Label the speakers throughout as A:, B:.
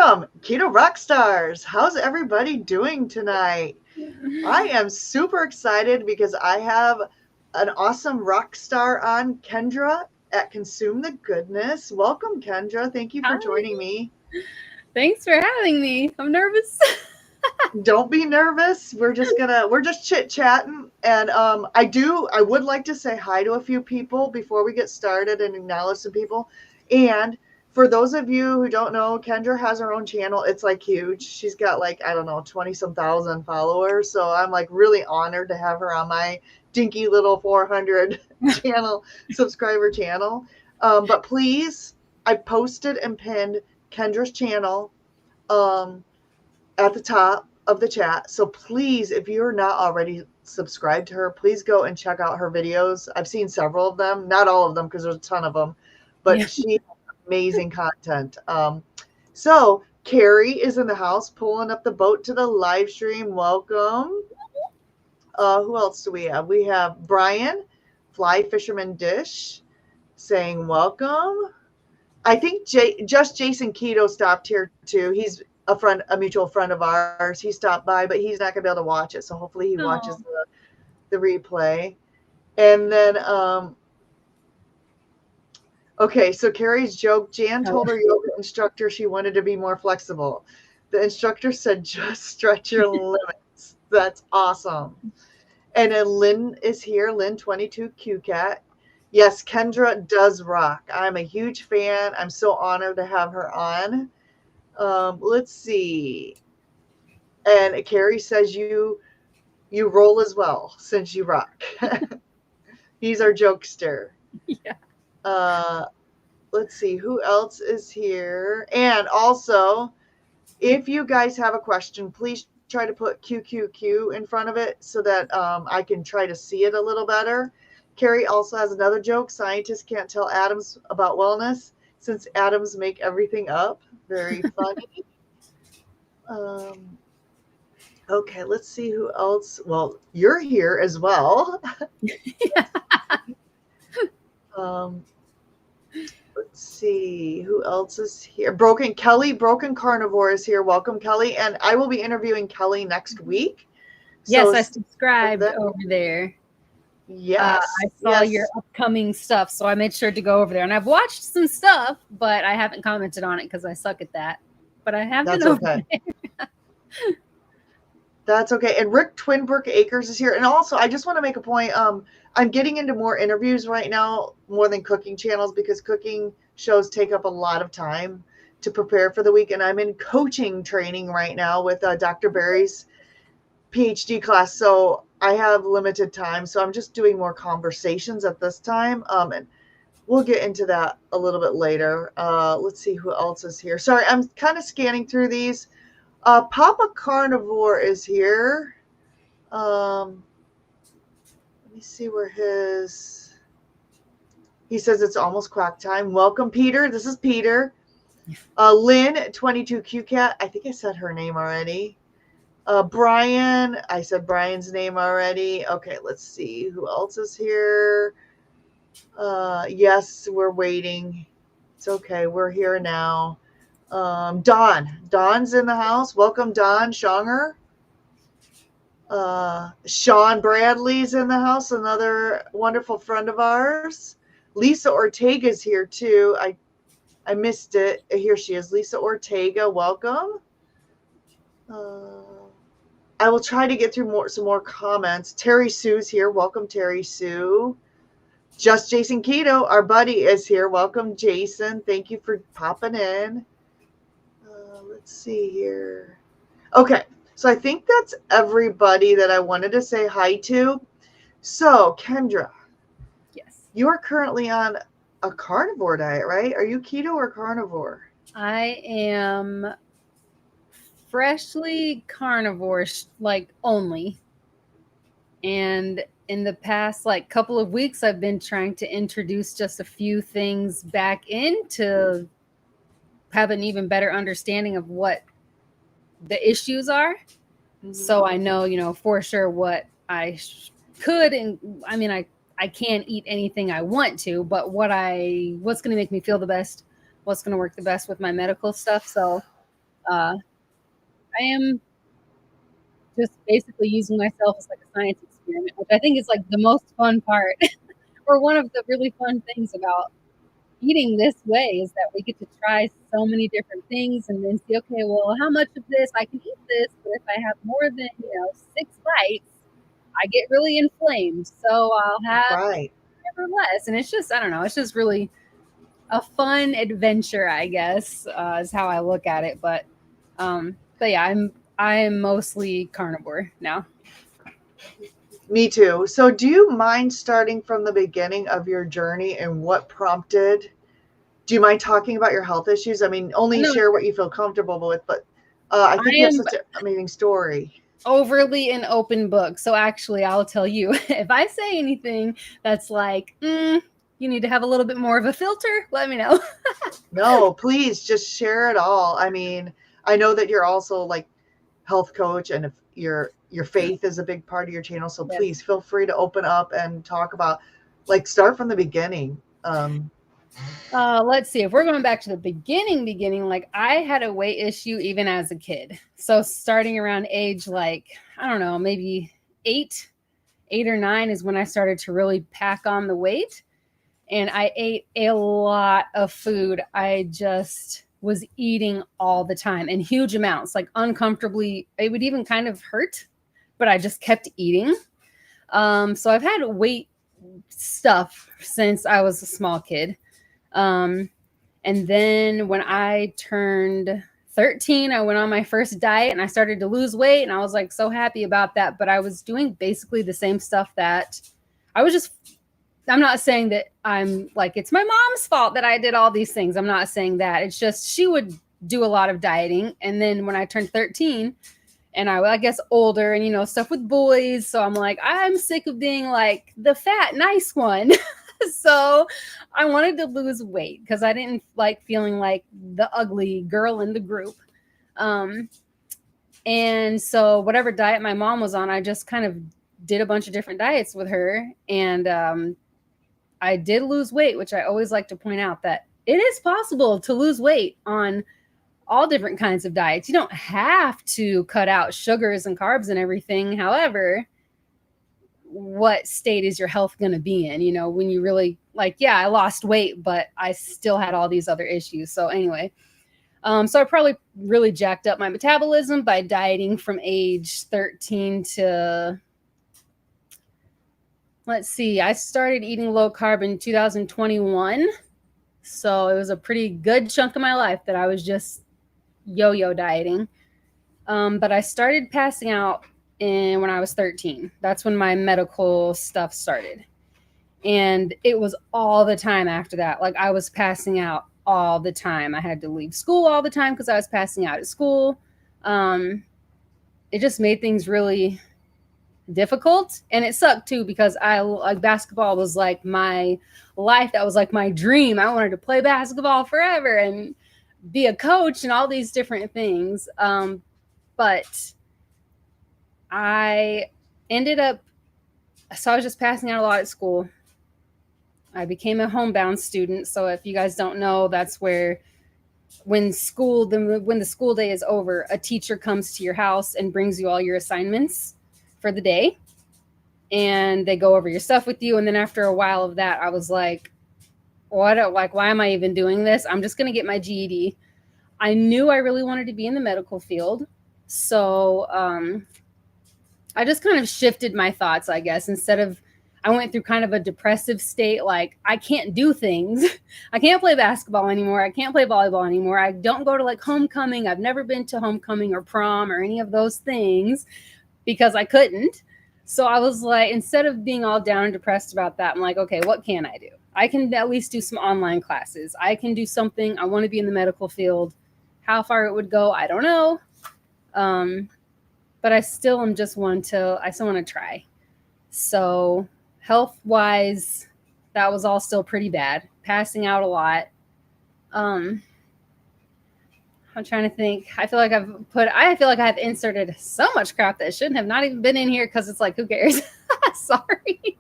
A: welcome, Keto Rockstars. How's everybody doing tonight? I am super excited because I have an awesome rock star on, Kendra at Consume the Goodness. Welcome, Kendra. Thank you for
B: Hi.
A: joining me.
B: Thanks for having me. I'm nervous.
A: Don't be nervous. We're just chit-chatting. And I would like to say hi to a few people before we get started and acknowledge some people. And for those of you who don't know, Kendra has her own channel. It's like huge. She's got like, I don't know, 20 some thousand followers. So I'm like really honored to have her on my dinky little 400 subscriber channel. But please, I posted and pinned Kendra's channel at the top of the chat. So please, if you're not already subscribed to her, please go and check out her videos. I've seen several of them, not all of them because there's a ton of them, but
B: Yeah.
A: she has amazing content. So Carrie is in the house pulling up the boat to the live stream. Welcome. Who else do we have? We have Brian, Fly Fisherman Dish, saying welcome. I think just Jason Keto stopped here too. He's a mutual friend of ours. He stopped by, but he's not gonna be able to watch it. So hopefully he watches
B: Oh.
A: the replay. And then, okay, so Carrie's joke, Jan told her yoga instructor she wanted to be more flexible. The instructor said, just stretch your limits. That's awesome. And then Lynn is here, Lynn 22 QCat. Yes, Kendra does rock. I'm a huge fan. I'm so honored to have her on. Let's see. And Carrie says you roll as well since you rock. He's our jokester.
B: Yeah.
A: Let's see who else is here. And also, if you guys have a question, please try to put QQQ in front of it so that I can try to see it a little better. Carrie also has another joke. Scientists can't tell atoms about wellness since atoms make everything up. Very funny. Okay, let's see who else. Well, you're here as well. Let's see who else is here. Broken Carnivore is here. Welcome, Kelly. And I will be interviewing Kelly next week.
B: Yes,
A: So
B: I subscribed over there.
A: Yes.
B: I saw your upcoming stuff, so I made sure to go over there. And I've watched some stuff, but I haven't commented on it because I suck at that. But I have been over there.
A: That's okay. And Rick Twinbrook Acres is here. And also, I just want to make a point. I'm getting into more interviews right now, more than cooking channels, because cooking shows take up a lot of time to prepare for the week. And I'm in coaching training right now with Dr. Barry's PhD class. So I have limited time. So I'm just doing more conversations at this time. And we'll get into that a little bit later. Let's see who else is here. Sorry, I'm kind of scanning through these. Papa Carnivore is here. Let me see where he says it's almost quack time. Welcome, Peter. This is Peter. Lynn, 22 QCat. I think I said her name already. Brian, I said Brian's name already. Okay, let's see who else is here. Yes, we're waiting. It's okay. We're here now. Don's in the house. Welcome, Don Schonger. Sean Bradley's in the house, another wonderful friend of ours. Lisa Ortega's here too. I missed it. Here she is, Lisa Ortega. Welcome. I will try to get through some more comments. Terry Sue's here. Welcome, Terry Sue. Just Jason Keto, our buddy, is here. Welcome, Jason. Thank you for popping in. Let's see here. Okay, so I think that's everybody that I wanted to say hi to. So, Kendra.
B: Yes.
A: You are currently on a carnivore diet, right? Are you keto or carnivore?
B: I am freshly carnivore, like only. And in the past couple of weeks, I've been trying to introduce just a few things back in to have an even better understanding of what the issues are. Mm-hmm. So I know, for sure what I could. And I mean, I can't eat anything I want to, but what's going to make me feel the best, what's going to work the best with my medical stuff. So Uh, I am just basically using myself as like a science experiment, which I think is like the most fun part, or one of the really fun things about eating this way is that we get to try so many different things and then see, okay, well, how much of this I can eat this, but if I have more than 6 bites, I get really inflamed, so I'll have
A: Right.
B: or less. And it's just, I don't know, it's just really a fun adventure, I guess, is how I look at it. But yeah, I'm mostly carnivore now.
A: Me too. So, do you mind starting from the beginning of your journey and what prompted? Do you mind talking about your health issues? I mean, only
B: No,
A: share what you feel comfortable with, but I
B: I
A: think you have
B: am
A: such an amazing story.
B: overly an open book. So actually, I'll tell you if I say anything that's like, you need to have a little bit more of a filter, let me know.
A: No, please just share it all. I mean, I know that you're also like health coach and if your faith is a big part of your channel, so
B: Yes.
A: please feel free to open up and talk about like start from the beginning.
B: Let's see. If we're going back to the beginning, like I had a weight issue even as a kid. So starting around age like, I don't know, maybe 8 or 9 is when I started to really pack on the weight. And I ate a lot of food. I just was eating all the time in huge amounts, like uncomfortably. It would even kind of hurt, but I just kept eating. So I've had weight stuff since I was a small kid. Um, and then when I turned 13, I went on my first diet and I started to lose weight. And I was like so happy about that. But I was doing basically the same stuff that I was just, I'm not saying that I'm like, it's my mom's fault that I did all these things. I'm not saying that. It's just she would do a lot of dieting. And then when I turned 13, and I guess older and stuff with boys, so I'm like, I'm sick of being like the fat nice one. So I wanted to lose weight because I didn't like feeling like the ugly girl in the group. um and so whatever diet my mom was on, I just kind of did a bunch of different diets with her. And I did lose weight, which I always like to point out that it is possible to lose weight on all different kinds of diets. You don't have to cut out sugars and carbs and everything. However, what state is your health going to be in? When you really like, yeah, I lost weight, but I still had all these other issues. So anyway, so I probably really jacked up my metabolism by dieting from age 13 to, let's see, I started eating low carb in 2021. So it was a pretty good chunk of my life that I was just yo-yo dieting. But I started passing out when I was 13. That's when my medical stuff started. And it was all the time after that. Like I was passing out all the time. I had to leave school all the time because I was passing out at school. It just made things really difficult. And it sucked too because I like basketball was like my life. That was like my dream. I wanted to play basketball forever and be a coach and all these different things. But I ended up, so I was just passing out a lot at school. I became a homebound student. So if you guys don't know, that's where when the school day is over, a teacher comes to your house and brings you all your assignments for the day. And they go over your stuff with you. And then after a while of that, I was like, why am I even doing this? I'm just going to get my GED. I knew I really wanted to be in the medical field. So I just kind of shifted my thoughts, I guess. I went through kind of a depressive state, like I can't do things. I can't play basketball anymore. I can't play volleyball anymore. I don't go to like homecoming. I've never been to homecoming or prom or any of those things because I couldn't. So I was like, instead of being all down and depressed about that, I'm like, okay, what can I do? I can at least do some online classes. I can do something. I want to be in the medical field. How far it would go, I don't know. But I still am just I still want to try. So health-wise, that was all still pretty bad. Passing out a lot. I'm trying to think. I feel like I have inserted so much crap that shouldn't have not even been in here because it's like, who cares? Sorry.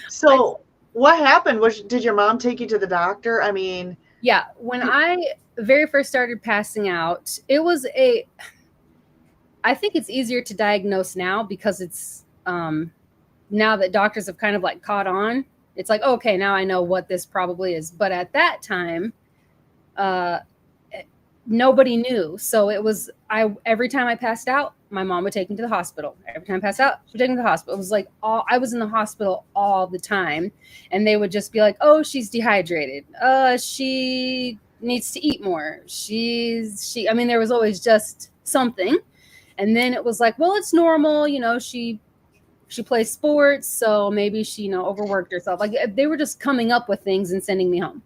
A: So what happened? Did your mom take you to the doctor? I mean,
B: Yeah, when I very first started passing out, it was I think it's easier to diagnose now because it's now that doctors have kind of like caught on. It's like, okay, now I know what this probably is. But at that time, uh, nobody knew. So it was every time I passed out, my mom would take me to the hospital. Every time I passed out, she would take me to the hospital. It was like I was in the hospital all the time, and they would just be like, "Oh, she's dehydrated. She needs to eat more. She." I mean, there was always just something, and then it was like, "Well, it's normal. She plays sports, so maybe she overworked herself." Like they were just coming up with things and sending me home.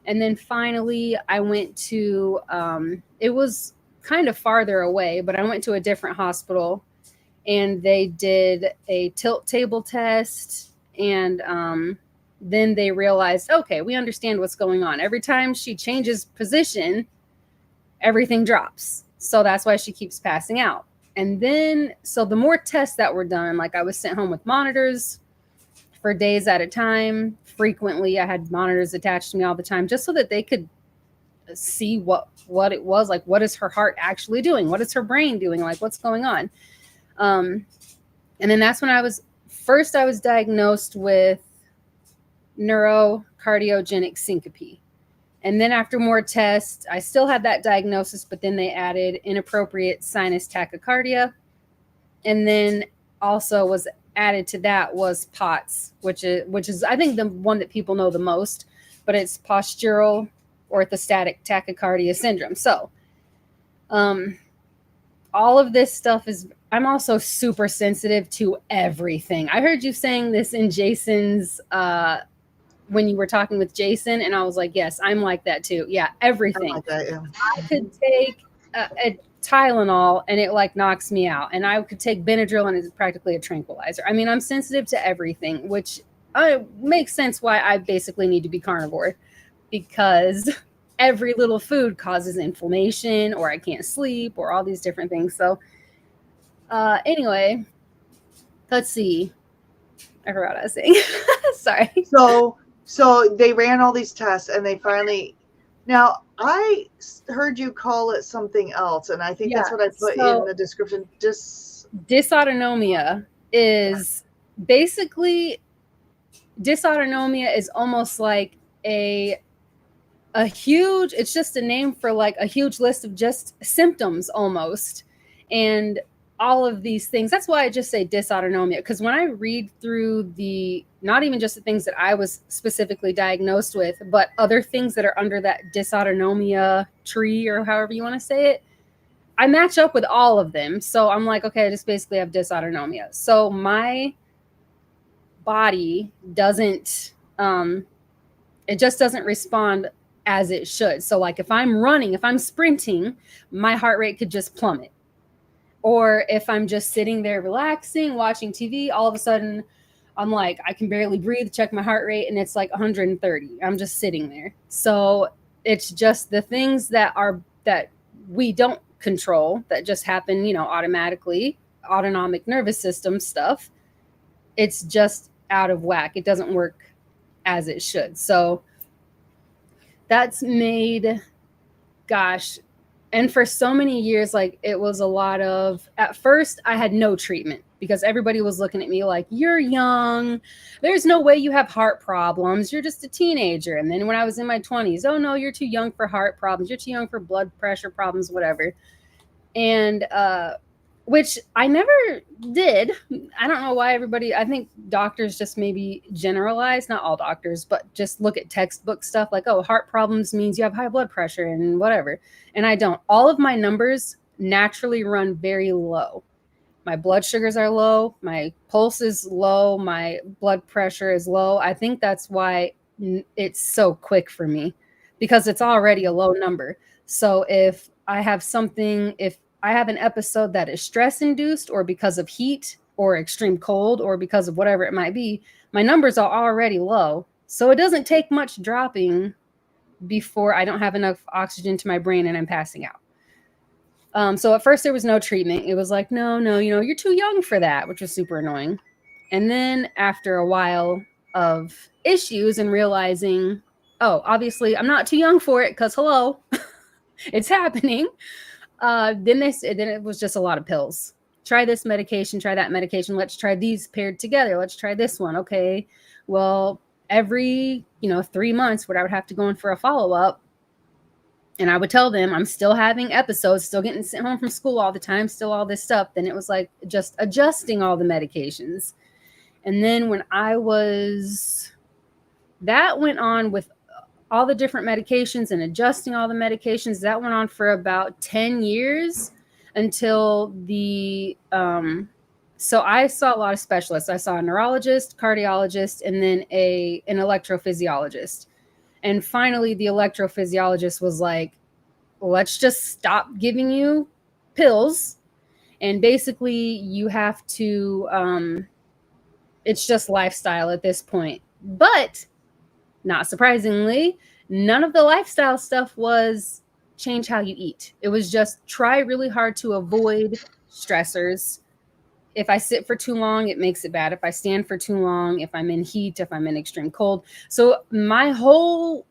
B: And then finally, I went to, it was kind of farther away, but I went to a different hospital and they did a tilt table test. And then they realized, okay, we understand what's going on. Every time she changes position, everything drops. So that's why she keeps passing out. And then, so the more tests that were done, like I was sent home with monitors for days at a time. Frequently, I had monitors attached to me all the time just so that they could see what it was like. What is her heart actually doing? What is her brain doing? Like, what's going on? And then that's when I was diagnosed with neurocardiogenic syncope. And then after more tests, I still had that diagnosis, but then they added inappropriate sinus tachycardia. And then also was added to that was POTS, which is I think the one that people know the most, but it's postural orthostatic tachycardia syndrome. So all of this stuff is, I'm also super sensitive to everything. I heard you saying this in Jason's when you were talking with Jason, and I was like, yes, I'm like that too. Yeah, everything.
A: Like that, yeah.
B: I could take a Tylenol and it like knocks me out, and I could take Benadryl and it's practically a tranquilizer. I mean, I'm sensitive to everything, which makes sense why I basically need to be carnivore, because every little food causes inflammation, or I can't sleep, or all these different things. So anyway, let's see. I forgot what I was saying. Sorry.
A: So they ran all these tests and they finally, now I heard you call it something else, and I think that's what I put in the description.
B: Dysautonomia is basically, dysautonomia is almost like a huge, it's just a name for like a huge list of just symptoms almost. And all of these things, that's why I just say dysautonomia, because when I read through not even just the things that I was specifically diagnosed with, but other things that are under that dysautonomia tree, or however you want to say it, I match up with all of them. So I'm like, okay, I just basically have dysautonomia. So my body doesn't, it just doesn't respond as it should. So like if I'm running, if I'm sprinting, my heart rate could just plummet. Or if I'm just sitting there relaxing, watching TV, all of a sudden I'm like, I can barely breathe, check my heart rate, and it's like 130. I'm just sitting there. So it's just the things that we don't control, that just happen, automatically, autonomic nervous system stuff. It's just out of whack. It doesn't work as it should. So that's made, gosh, and for so many years, like it was a lot of, at first I had no treatment because everybody was looking at me like, you're young. There's no way you have heart problems. You're just a teenager. And then when I was in my 20s, oh no, you're too young for heart problems. You're too young for blood pressure problems, whatever. And, which I never did. I don't know why I think doctors just maybe generalize, not all doctors, but just look at textbook stuff like, oh, heart problems means you have high blood pressure and whatever. And I don't. All of my numbers naturally run very low. My blood sugars are low. My pulse is low. My blood pressure is low. I think that's why it's so quick for me, because it's already a low number. So if I have an episode that is stress induced, or because of heat or extreme cold, or because of whatever it might be, my numbers are already low. So it doesn't take much dropping before I don't have enough oxygen to my brain and I'm passing out. So at first there was no treatment. It was like, no, you're too young for that, which was super annoying. And then after a while of issues and realizing, oh, obviously I'm not too young for it, because hello, It's happening. Then it was just a lot of pills. Try this medication, try that medication. Let's try these paired together. Let's try this one. Okay. Well, every, 3 months, I would have to go in for a follow-up. And I would tell them I'm still having episodes, still getting sent home from school all the time, still all this stuff. Then it was like just adjusting all the medications. And then that went on with all the different medications and adjusting all the medications. That went on for about 10 years until so I saw a lot of specialists. I saw a neurologist, cardiologist, and then an electrophysiologist. And finally, the electrophysiologist was like, let's just stop giving you pills. And basically, you have to, it's just lifestyle at this point. But not surprisingly, none of the lifestyle stuff was change how you eat. It was just try really hard to avoid stressors. If I sit for too long, it makes it bad. If I stand for too long, if I'm in heat, if I'm in extreme cold. So my whole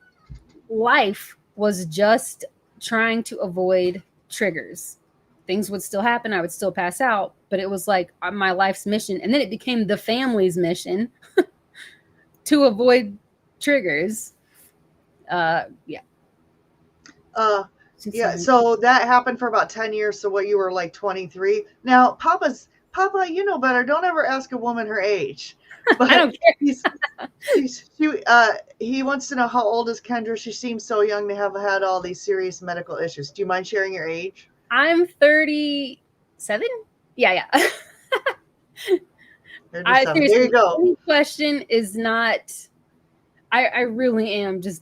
B: life was just trying to avoid triggers. Things would still happen. I would still pass out, but it was like my life's mission. And then it became the family's mission to avoid triggers. Yeah.
A: So that happened for about 10 years. So what, you were like 23. Now, Papa, you know better. Don't ever ask a woman her age. But
B: I don't care.
A: He wants to know, how old is Kendra? She seems so young to have had all these serious medical issues. Do you mind sharing your age?
B: I'm 37. Yeah.
A: There you go.
B: The question is not, I really am just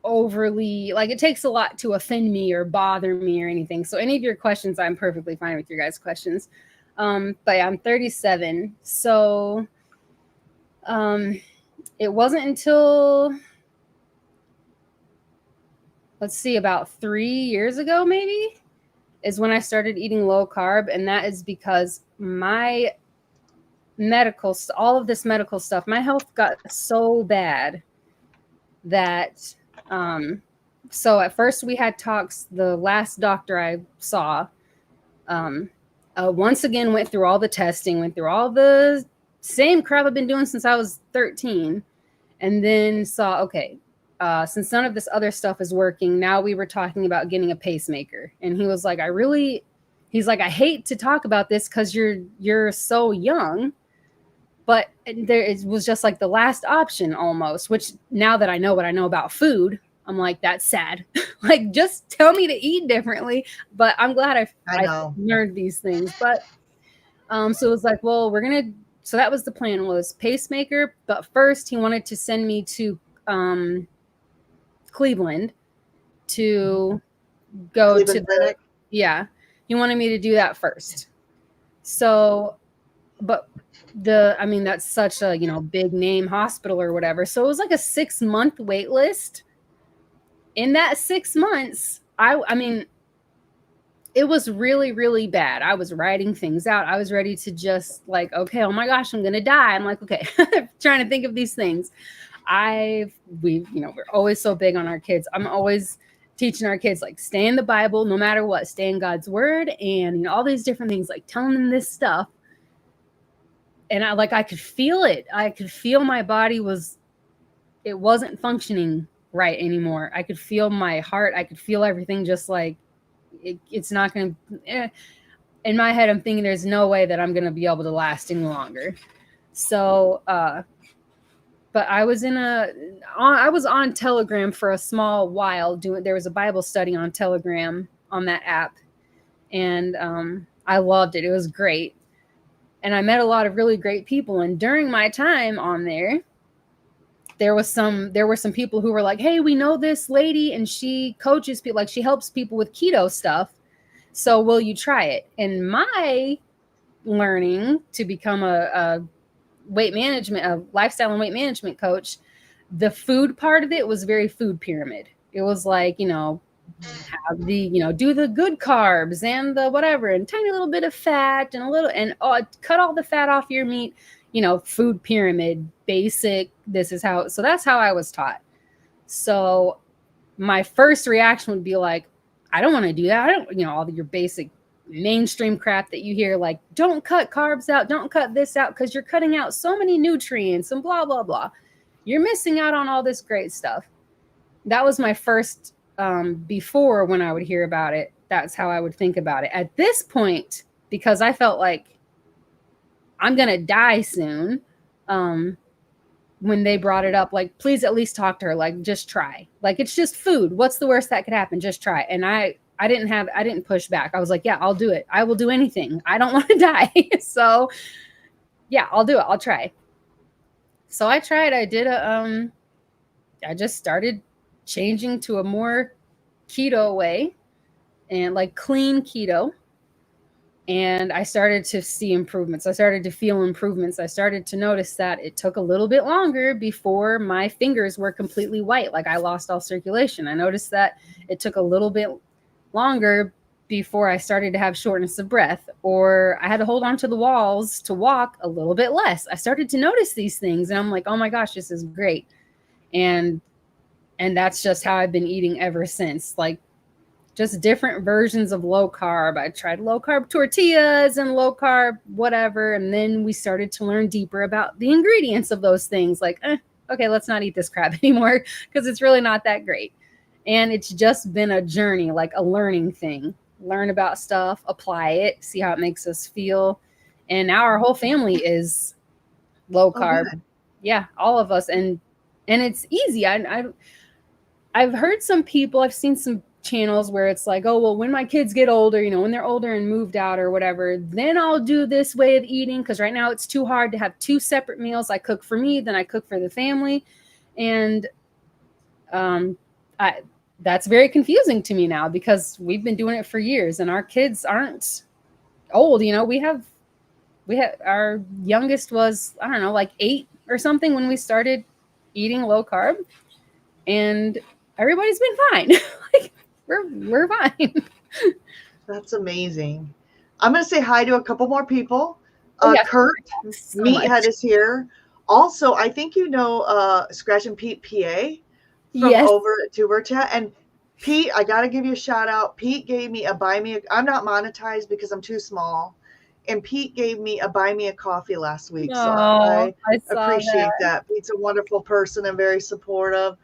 B: overly, like, it takes a lot to offend me or bother me or anything. So any of your questions, I'm perfectly fine with your guys' questions. But yeah, I'm 37. So it wasn't until, let's see, about 3 years ago, maybe, is when I started eating low carb. And that is because my all of this medical stuff, my health got so bad that, so at first we had talks. The last doctor I saw, once again, went through all the testing, went through all the same crap I've been doing since I was 13, and then saw, okay, since none of this other stuff is working, now we were talking about getting a pacemaker. And he was like, he's like, I hate to talk about this because you're so young, but it was just like the last option almost, which now that I know what I know about food, I'm like, that's sad. Like, just tell me to eat differently. But I'm glad I learned these things. But so it was like, well, so that was the plan, was pacemaker. But first he wanted to send me to Cleveland to go to he wanted me to do that first. So, but that's such a, big name hospital or whatever. So it was like a 6-month wait list. In that 6 months, it was really, really bad. I was writing things out. I was ready to just like, okay, oh my gosh, I'm going to die. I'm like, okay, trying to think of these things. We're always so big on our kids. I'm always teaching our kids, like, stay in the Bible, no matter what, stay in God's word, and, all these different things, like telling them this stuff. And I could feel it. I could feel my body it wasn't functioning right anymore. I could feel my heart. I could feel everything just like it's not going to, in my head, I'm thinking there's no way that I'm going to be able to last any longer. So, but I was on Telegram for a small while there was a Bible study on Telegram on that app. And I loved it. It was great. And I met a lot of really great people. And during my time on there were some people who were like, hey, we know this lady and she coaches people, like she helps people with keto stuff. So will you try it? And my learning to become a lifestyle and weight management coach, the food part of it was very food pyramid. It was like, have do the good carbs and the whatever, and tiny little bit of fat and cut all the fat off your meat, food pyramid, basic. So that's how I was taught. So my first reaction would be like, I don't want to do that. I don't, all your basic mainstream crap that you hear, like, don't cut carbs out, don't cut this out because you're cutting out so many nutrients and blah, blah, blah. You're missing out on all this great stuff. That was my first, before, when I would hear about it, that's how I would think about it. At this point, because I felt like I'm going to die soon, when they brought it up, like, please at least talk to her, like, just try. Like, it's just food. What's the worst that could happen? Just try. And I didn't push back. I was like, yeah, I'll do it. I will do anything. I don't want to die. So yeah, I'll do it. I'll try. So I tried. I just started changing to a more keto way, and like clean keto. And I started to see improvements. I started to feel improvements. I started to notice that it took a little bit longer before my fingers were completely white. Like, I lost all circulation. I noticed that it took a little bit longer before I started to have shortness of breath, or I had to hold on to the walls to walk a little bit less. I started to notice these things, and I'm like, oh my gosh, this is great. And that's just how I've been eating ever since. Like, just different versions of low carb. I tried low carb tortillas and low carb whatever. And then we started to learn deeper about the ingredients of those things. Like, okay, let's not eat this crap anymore because it's really not that great. And it's just been a journey, like a learning thing. Learn about stuff, apply it, see how it makes us feel. And now our whole family is low carb.
A: Oh,
B: yeah, all of us. And it's easy. I've heard some people, I've seen some channels where it's like, oh, well, when my kids get older, when they're older and moved out or whatever, then I'll do this way of eating, because right now it's too hard to have two separate meals. I cook for me, then I cook for the family. And that's very confusing to me now, because we've been doing it for years and our kids aren't old. We have our youngest was, I don't know, like 8 or something when we started eating low carb, and everybody's been fine. Like, we're fine.
A: that's amazing. I'm going to say hi to a couple more people.
B: Oh, yeah.
A: Kurt,
B: So
A: Meathead is here. Also, I think Scratch and Pete PA from
B: yes.
A: over at Tuber Chat. And Pete, I got to give you a shout out. Pete gave me I'm not monetized because I'm too small. And Pete gave me a Buy Me a Coffee last week. So I appreciate that. Pete's a wonderful person and very supportive.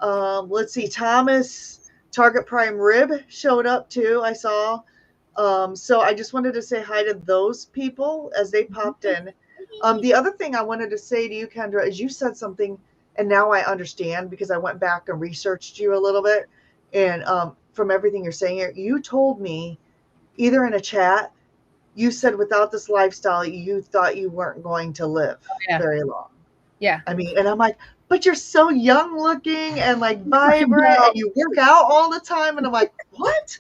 A: Let's see, Thomas Target Prime Rib showed up too, I saw. So I just wanted to say hi to those people as they popped in. The other thing I wanted to say to you, Kendra, is you said something, and now I understand because I went back and researched you a little bit. And from everything you're saying here, you told me either in a chat, you said without this lifestyle, you thought you weren't going to live very long.
B: Yeah.
A: I mean, and I'm like, but you're so young looking and like vibrant and you work out all the time. And I'm like, what?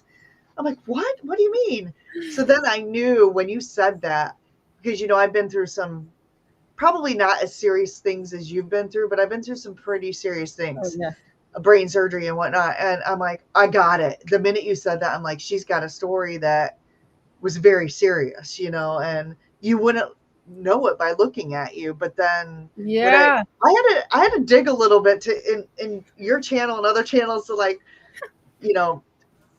A: I'm like, what? What do you mean? So then I knew when you said that, because, I've been through some probably not as serious things as you've been through, but I've been through some pretty serious things, brain surgery and whatnot. And I'm like, I got it. The minute you said that, I'm like, she's got a story that was very serious, and you wouldn't know it by looking at you. But then I had to dig a little bit to in your channel and other channels to like,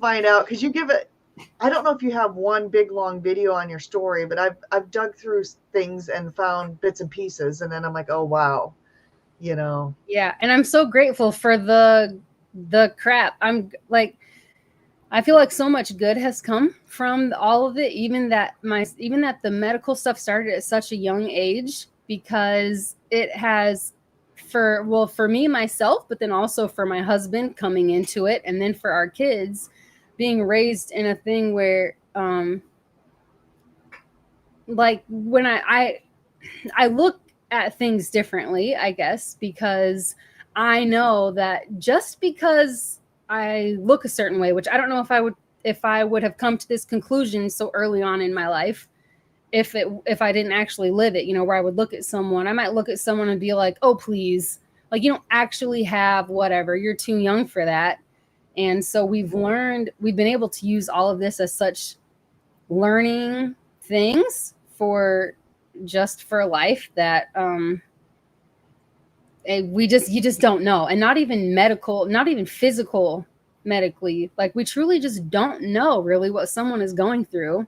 A: find out, because you give it, I don't know if you have one big long video on your story, but I've dug through things and found bits and pieces, and then I'm like, oh wow,
B: Yeah, and I'm so grateful for the crap. I'm like, I feel like so much good has come from all of it, even that the medical stuff started at such a young age, because it has for me, myself, but then also for my husband coming into it, and then for our kids being raised in a thing where like when I look at things differently, I guess, because I know that just because I look a certain way, which I don't know if I would have come to this conclusion so early on in my life if I didn't actually live it, where I would look at someone, I might look at someone and be like, oh, please, like, you don't actually have whatever, you're too young for that. And so we've been able to use all of this as such learning things for life that you just don't know. And not even medical, not even physical medically. Like, we truly just don't know really what someone is going through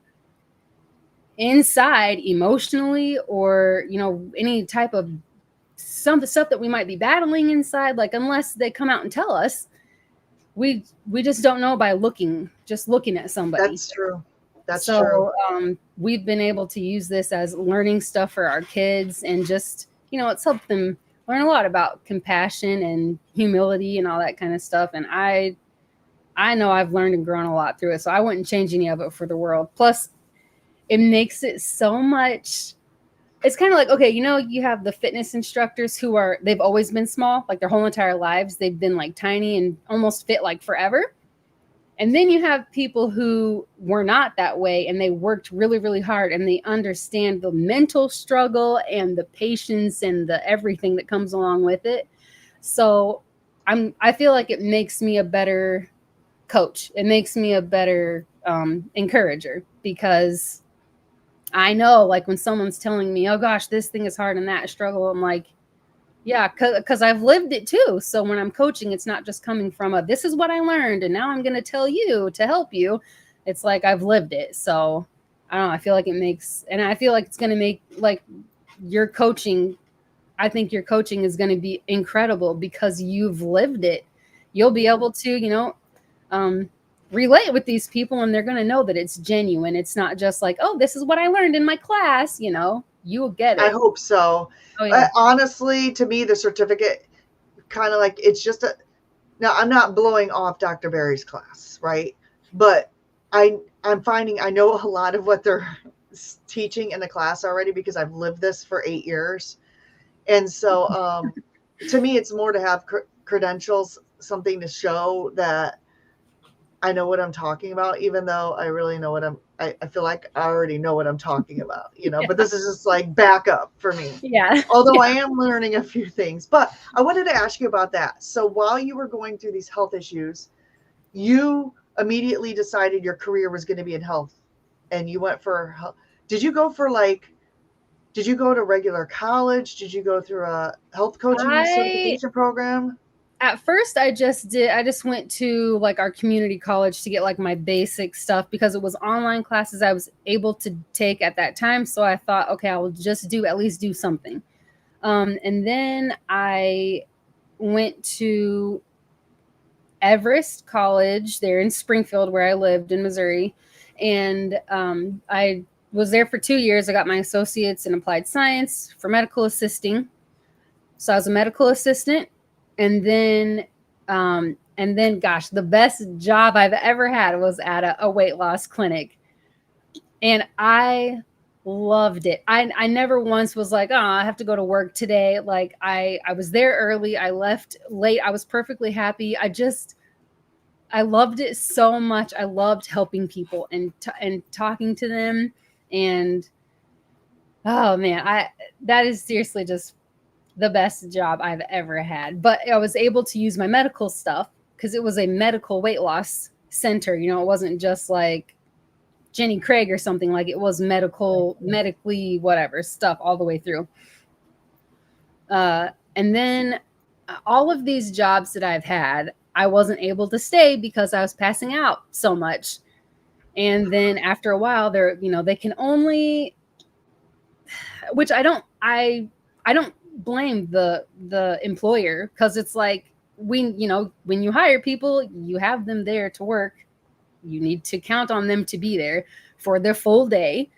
B: inside emotionally, or, you know, any type of some stuff that we might be battling inside. Like, unless they come out and tell us, we just don't know by looking at somebody.
A: That's true. That's true.
B: So we've been able to use this as learning stuff for our kids, and just, you know, it's helped them learn a lot about compassion and humility and all that kind of stuff. And I know I've learned and grown a lot through it, so I wouldn't change any of it for the world. Plus, it makes it so much. It's kind of like, okay, you know, you have the fitness instructors they've always been small, like their whole entire lives. They've been like tiny and almost fit like forever. And then you have people who were not that way, and they worked really, really hard, and they understand the mental struggle and the patience and the everything that comes along with it. So I feel like it makes me a better coach. It makes me a better encourager, because I know, like, when someone's telling me, oh gosh, this thing is hard and that struggle, I'm like, yeah, because I've lived it too. So when I'm coaching, it's not just coming from this is what I learned, and now I'm going to tell you to help you. It's like, I've lived it. So I don't know. I feel like I feel like it's going to make, like, your coaching. I think your coaching is going to be incredible because you've lived it. You'll be able to, you know, relate with these people, and they're going to know that it's genuine. It's not just like, oh, this is what I learned in my class. You know, you'll get
A: I
B: it.
A: hope so.
B: Oh, yeah.
A: Honestly, to me, the certificate kind of like, it's just now I'm not blowing off Dr. Barry's class, right? But I'm finding I know a lot of what they're teaching in the class already, because I've lived this for 8 years. And so to me, it's more to have credentials, something to show that I know what I'm talking about, even though I really know I feel like I already know what I'm talking about, you know,
B: Yeah.
A: but this is just like backup for me.
B: Yeah.
A: Although
B: Yeah.
A: I am learning a few things, but I wanted to ask you about that. So while you were going through these health issues, you immediately decided your career was going to be in health, and you went for health. Did you go to regular college? Did you go through a health coaching
B: I
A: certification program?
B: At first, I just went to, like, our community college to get, like, my basic stuff, because it was online classes I was able to take at that time. So I thought, okay, I will just at least do something. And then I went to Everest College there in Springfield, where I lived in Missouri. And I was there for 2 years. I got my associates in applied science for medical assisting. So I was a medical assistant. And then, gosh, the best job I've ever had was at a weight loss clinic. And I loved it. I never once was like, oh, I have to go to work today. Like, I was there early. I left late. I was perfectly happy. I loved it so much. I loved helping people and talking to them. And oh man, that is seriously just the best job I've ever had. But I was able to use my medical stuff, because it was a medical weight loss center. You know, it wasn't just like Jenny Craig or something. Like, it was medically whatever stuff all the way through. And then all of these jobs that I've had, I wasn't able to stay because I was passing out so much. And then after a while, they can only, which I don't blame the employer, because it's like, when you hire people, you have them there to work. You need to count on them to be there for their full day.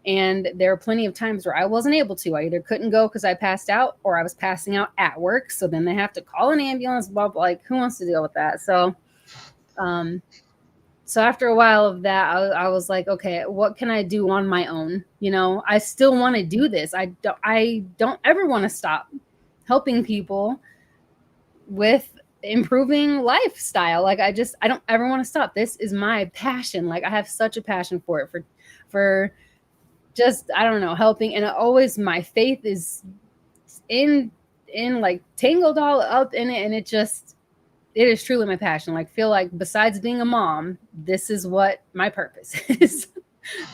B: And there are plenty of times where I wasn't able to. I either couldn't go because I passed out, or I was passing out at work. So then they have to call an ambulance, blah, blah, like, who wants to deal with that? So after a while of that, I was like, okay, what can I do on my own? You know, I still want to do this. I don't ever want to stop helping people with improving lifestyle. Like, I don't ever want to stop. This is my passion. Like, I have such a passion for it, for just, I don't know, helping. And my faith is in like tangled all up in it. And it is truly my passion. Like, feel like besides being a mom, this is what my purpose is.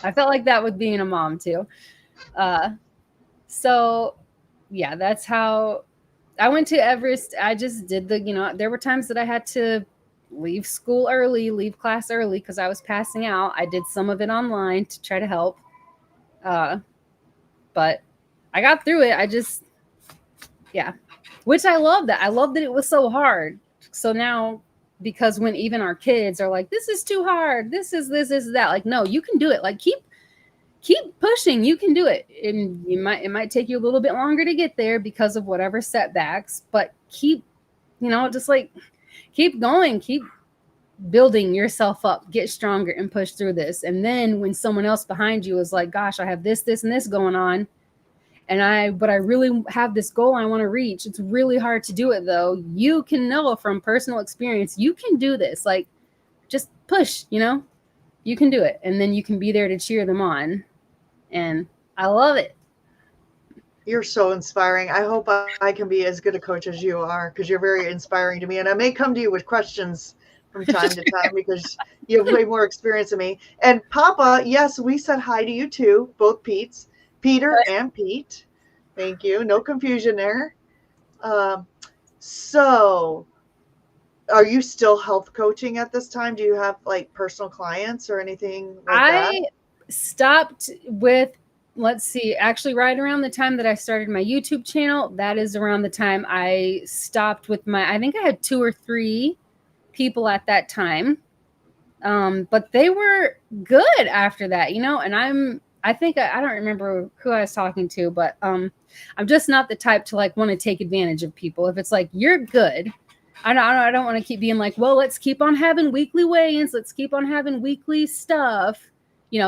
B: I felt like that with being a mom too. So yeah, that's how I went to Everest. I just did there were times that I had to leave school early, leave class early because I was passing out. I did some of it online to try to help. Uh, but I got through it. Yeah, which I love that. I love that it was so hard. So now, because when even our kids are like, this is too hard, this is that, like, no, you can do it. Like, keep pushing, you can do it. And it might take you a little bit longer to get there because of whatever setbacks, but keep, just like keep going, keep building yourself up, get stronger and push through this. And then when someone else behind you is like, gosh, I have this and this going on, but I really have this goal I want to reach. It's really hard to do it though. You can know from personal experience, you can do this. Like, just push, you can do it. And then you can be there to cheer them on. And I love it.
A: You're so inspiring. I hope I can be as good a coach as you are, because you're very inspiring to me. And I may come to you with questions from time to time because you have way more experience than me. And Papa, yes, we said hi to you too, both Pete's, Peter and Pete. Thank you. No confusion there. So, are you still health coaching at this time? Do you have like personal clients or anything like that?
B: I stopped with, let's see, actually right around the time that I started my YouTube channel, that is around the time I stopped with I think I had 2 or 3 people at that time. But they were good after that, and I think I don't remember who I was talking to, but I'm just not the type to like want to take advantage of people. If it's like, you're good, I don't want to keep being like, well, let's keep on having weekly weigh-ins, let's keep on having weekly stuff,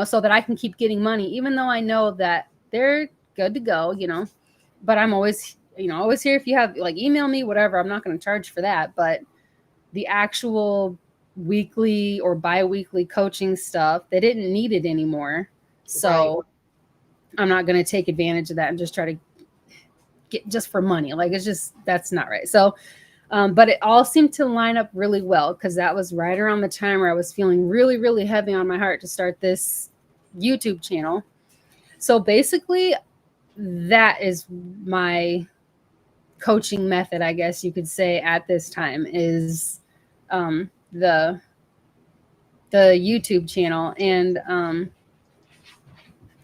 B: so that I can keep getting money, even though I know that they're good to go, but I'm always, always here if you have, like, email me, whatever. I'm not going to charge for that, but the actual weekly or bi-weekly coaching stuff, they didn't need it anymore. So right. I'm not going to take advantage of that and just try to get just for money. Like, that's not right. So, but it all seemed to line up really well, because that was right around the time where I was feeling really, really heavy on my heart to start this YouTube channel. So basically, that is my coaching method, I guess you could say, at this time, is the YouTube channel. And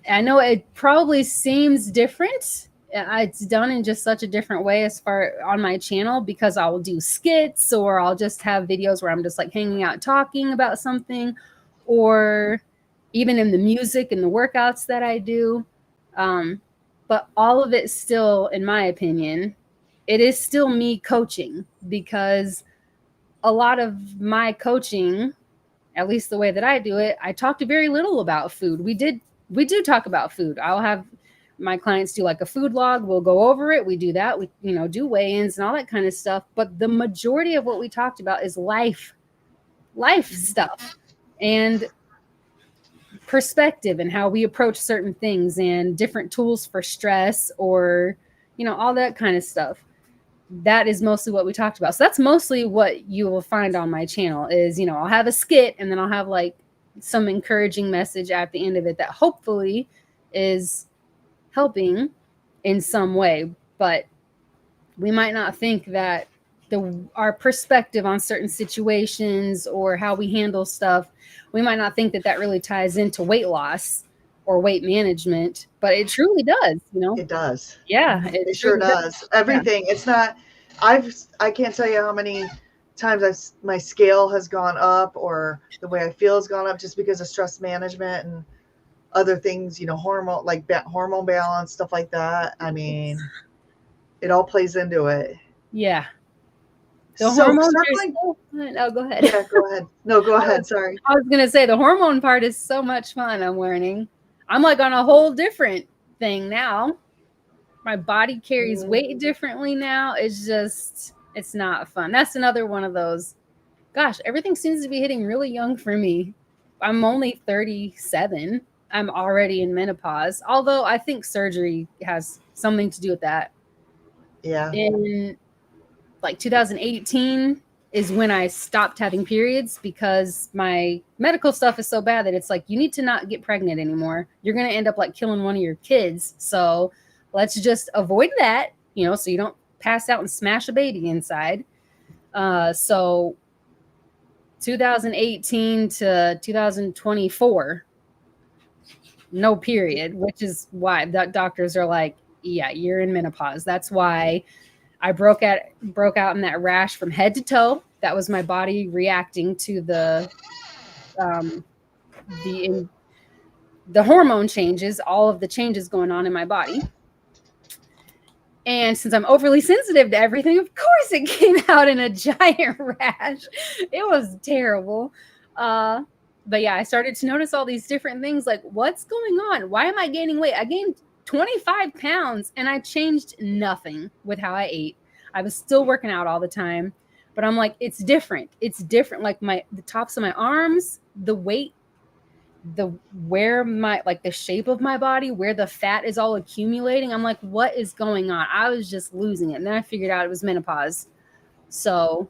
B: I know it probably seems different. It's done in just such a different way as far on my channel, because I'll do skits, or I'll just have videos where I'm just like hanging out talking about something, or even in the music and the workouts that I do. But all of it still, in my opinion, it is still me coaching, because a lot of my coaching, at least the way that I do it, I talked very little about food. We do talk about food. I'll have my clients do like a food log. We'll go over it. We do that. We, do weigh-ins and all that kind of stuff. But the majority of what we talked about is life stuff and perspective, and how we approach certain things, and different tools for stress, or, all that kind of stuff. That is mostly what we talked about. So that's mostly what you will find on my channel is, I'll have a skit, and then I'll have like some encouraging message at the end of it that hopefully is helping in some way. But we might not think that our perspective on certain situations or how we handle stuff, we might not think that really ties into weight loss or weight management, but it truly does,
A: It does.
B: Yeah,
A: it sure does. Everything. Yeah. It's not. I can't tell you how many times my scale has gone up, or the way I feel has gone up, just because of stress management and other things. Hormone balance, stuff like that. I mean, it all plays into it.
B: Yeah.
A: The hormone circling.
B: Oh, go ahead.
A: Yeah, go ahead. No, go ahead. Sorry.
B: I was gonna say the hormone part is so much fun. I'm learning. I'm like on a whole different thing now. My body carries weight differently now. It's not fun. That's another one of those. Gosh, everything seems to be hitting really young for me. I'm only 37. I'm already in menopause. Although I think surgery has something to do with that.
A: Yeah.
B: In like 2018 is when I stopped having periods, because my medical stuff is so bad that it's like, you need to not get pregnant anymore. You're going to end up like killing one of your kids. So let's just avoid that, so you don't pass out and smash a baby inside. So 2018 to 2024, no period, which is why the doctors are like, yeah, you're in menopause. That's why I broke out in that rash from head to toe. That was my body reacting to um, the the hormone changes, all of the changes going on in my body. And since I'm overly sensitive to everything, of course it came out in a giant rash. It was terrible. Uh, but yeah, I started to notice all these different things like, what's going on? Why am I gaining weight? I gained 25 pounds and I changed nothing with how I ate. I was still working out all the time, but I'm like, it's different. It's different. Like the tops of my arms, the weight, the shape of my body, where the fat is all accumulating. I'm like, what is going on? I was just losing it. And then I figured out it was menopause. So,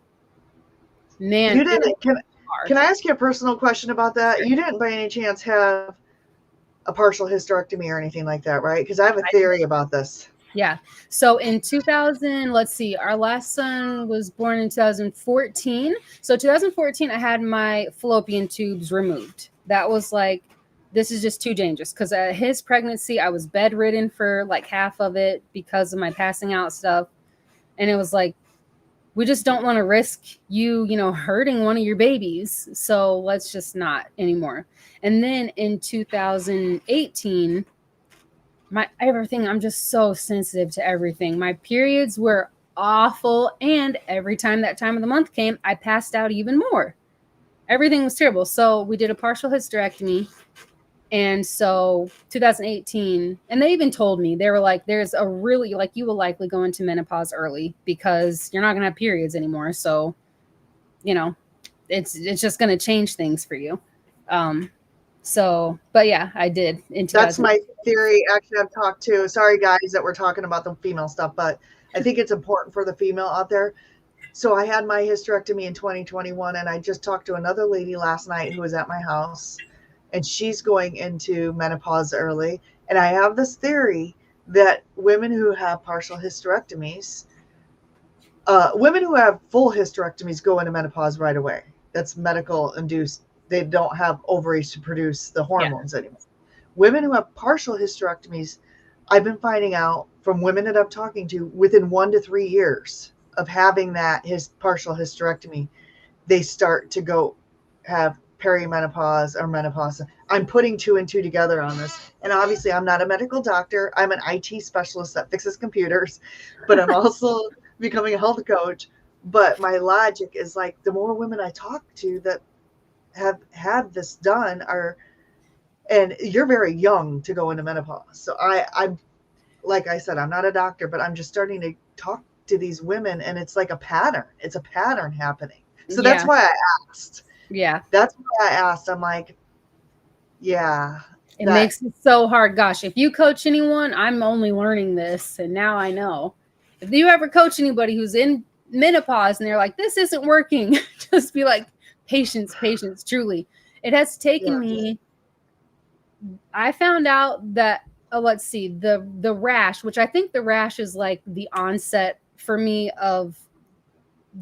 B: man,
A: You didn't. Can I ask you a personal question about that?
B: Sure.
A: You didn't by any chance have a partial hysterectomy or anything like that, right? Because I have a theory about this.
B: Yeah. So in 2000, let's see, our last son was born in 2014. So 2014, I had my fallopian tubes removed. That was like, this is just too dangerous because his pregnancy, I was bedridden for like half of it because of my passing out stuff. And it was like, we just don't want to risk you, hurting one of your babies. So let's just not anymore. And then in 2018, I'm just so sensitive to everything. My periods were awful. And every time that time of the month came, I passed out even more. Everything was terrible. So we did a partial hysterectomy. And so 2018, and they even told me, they were like, there's a really, like, you will likely go into menopause early because you're not going to have periods anymore. So, it's just going to change things for you. So, but yeah, I did.
A: That's my theory. Actually, I've talked to, sorry guys that we're talking about the female stuff, but I think it's important for the female out there. So I had my hysterectomy in 2021, and I just talked to another lady last night who was at my house, and she's going into menopause early. And I have this theory that women who have partial hysterectomies, women who have full hysterectomies go into menopause right away. That's medical induced. They don't have ovaries to produce the hormones anymore. Women who have partial hysterectomies, I've been finding out from women that I'm talking to, within 1 to 3 years of having that partial hysterectomy, they start to go have perimenopause or menopause. I'm putting 2 and 2 together on this. And obviously I'm not a medical doctor. I'm an IT specialist that fixes computers, but I'm also becoming a health coach. But my logic is like, the more women I talk to that have had this done and you're very young to go into menopause. So I'm, like I said, I'm not a doctor, but I'm just starting to talk to these women, and it's like a pattern. It's a pattern happening. So that's why I asked.
B: Yeah.
A: That's why I asked. I'm like, yeah.
B: It makes it so hard. Gosh, if you coach anyone, I'm only learning this, and now I know. If you ever coach anybody who's in menopause and they're like, this isn't working, just be like, patience, truly. It has taken me. I found out that, let's see, the rash, which I think the rash is like the onset for me of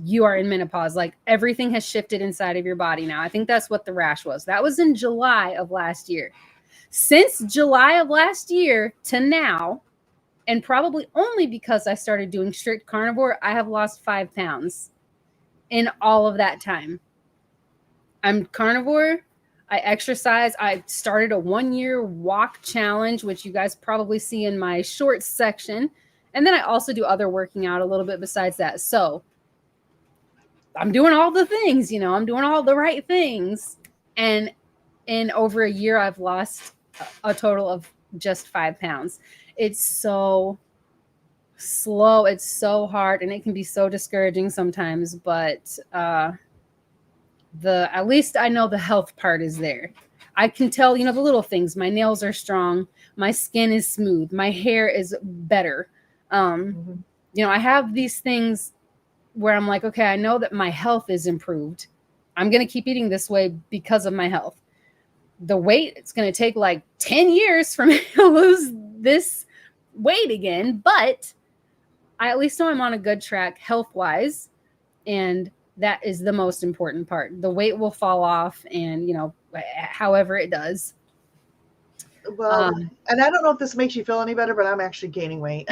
B: you are in menopause. Like everything has shifted inside of your body now. I think that's what the rash was. That was in July of last year. Since July of last year to now, and probably only because I started doing strict carnivore, I have lost 5 pounds in all of that time. I'm carnivore. I exercise. I started a 1-year walk challenge, which you guys probably see in my shorts section. And then I also do other working out a little bit besides that. So I'm doing all the things, I'm doing all the right things. And in over a year, I've lost a total of just 5 pounds. It's so slow. It's so hard. And it can be so discouraging sometimes. But at least I know the health part is there. I can tell, the little things. My nails are strong. My skin is smooth. My hair is better. I have these things where I'm like, okay, I know that my health is improved. I'm going to keep eating this way because of my health. The weight, it's going to take like 10 years for me to lose this weight again, but I at least know I'm on a good track health-wise. And That is the most important part. The weight will fall off, and however it does.
A: Well,
B: Um,
A: and I don't know if this makes you feel any better, but I'm actually gaining weight.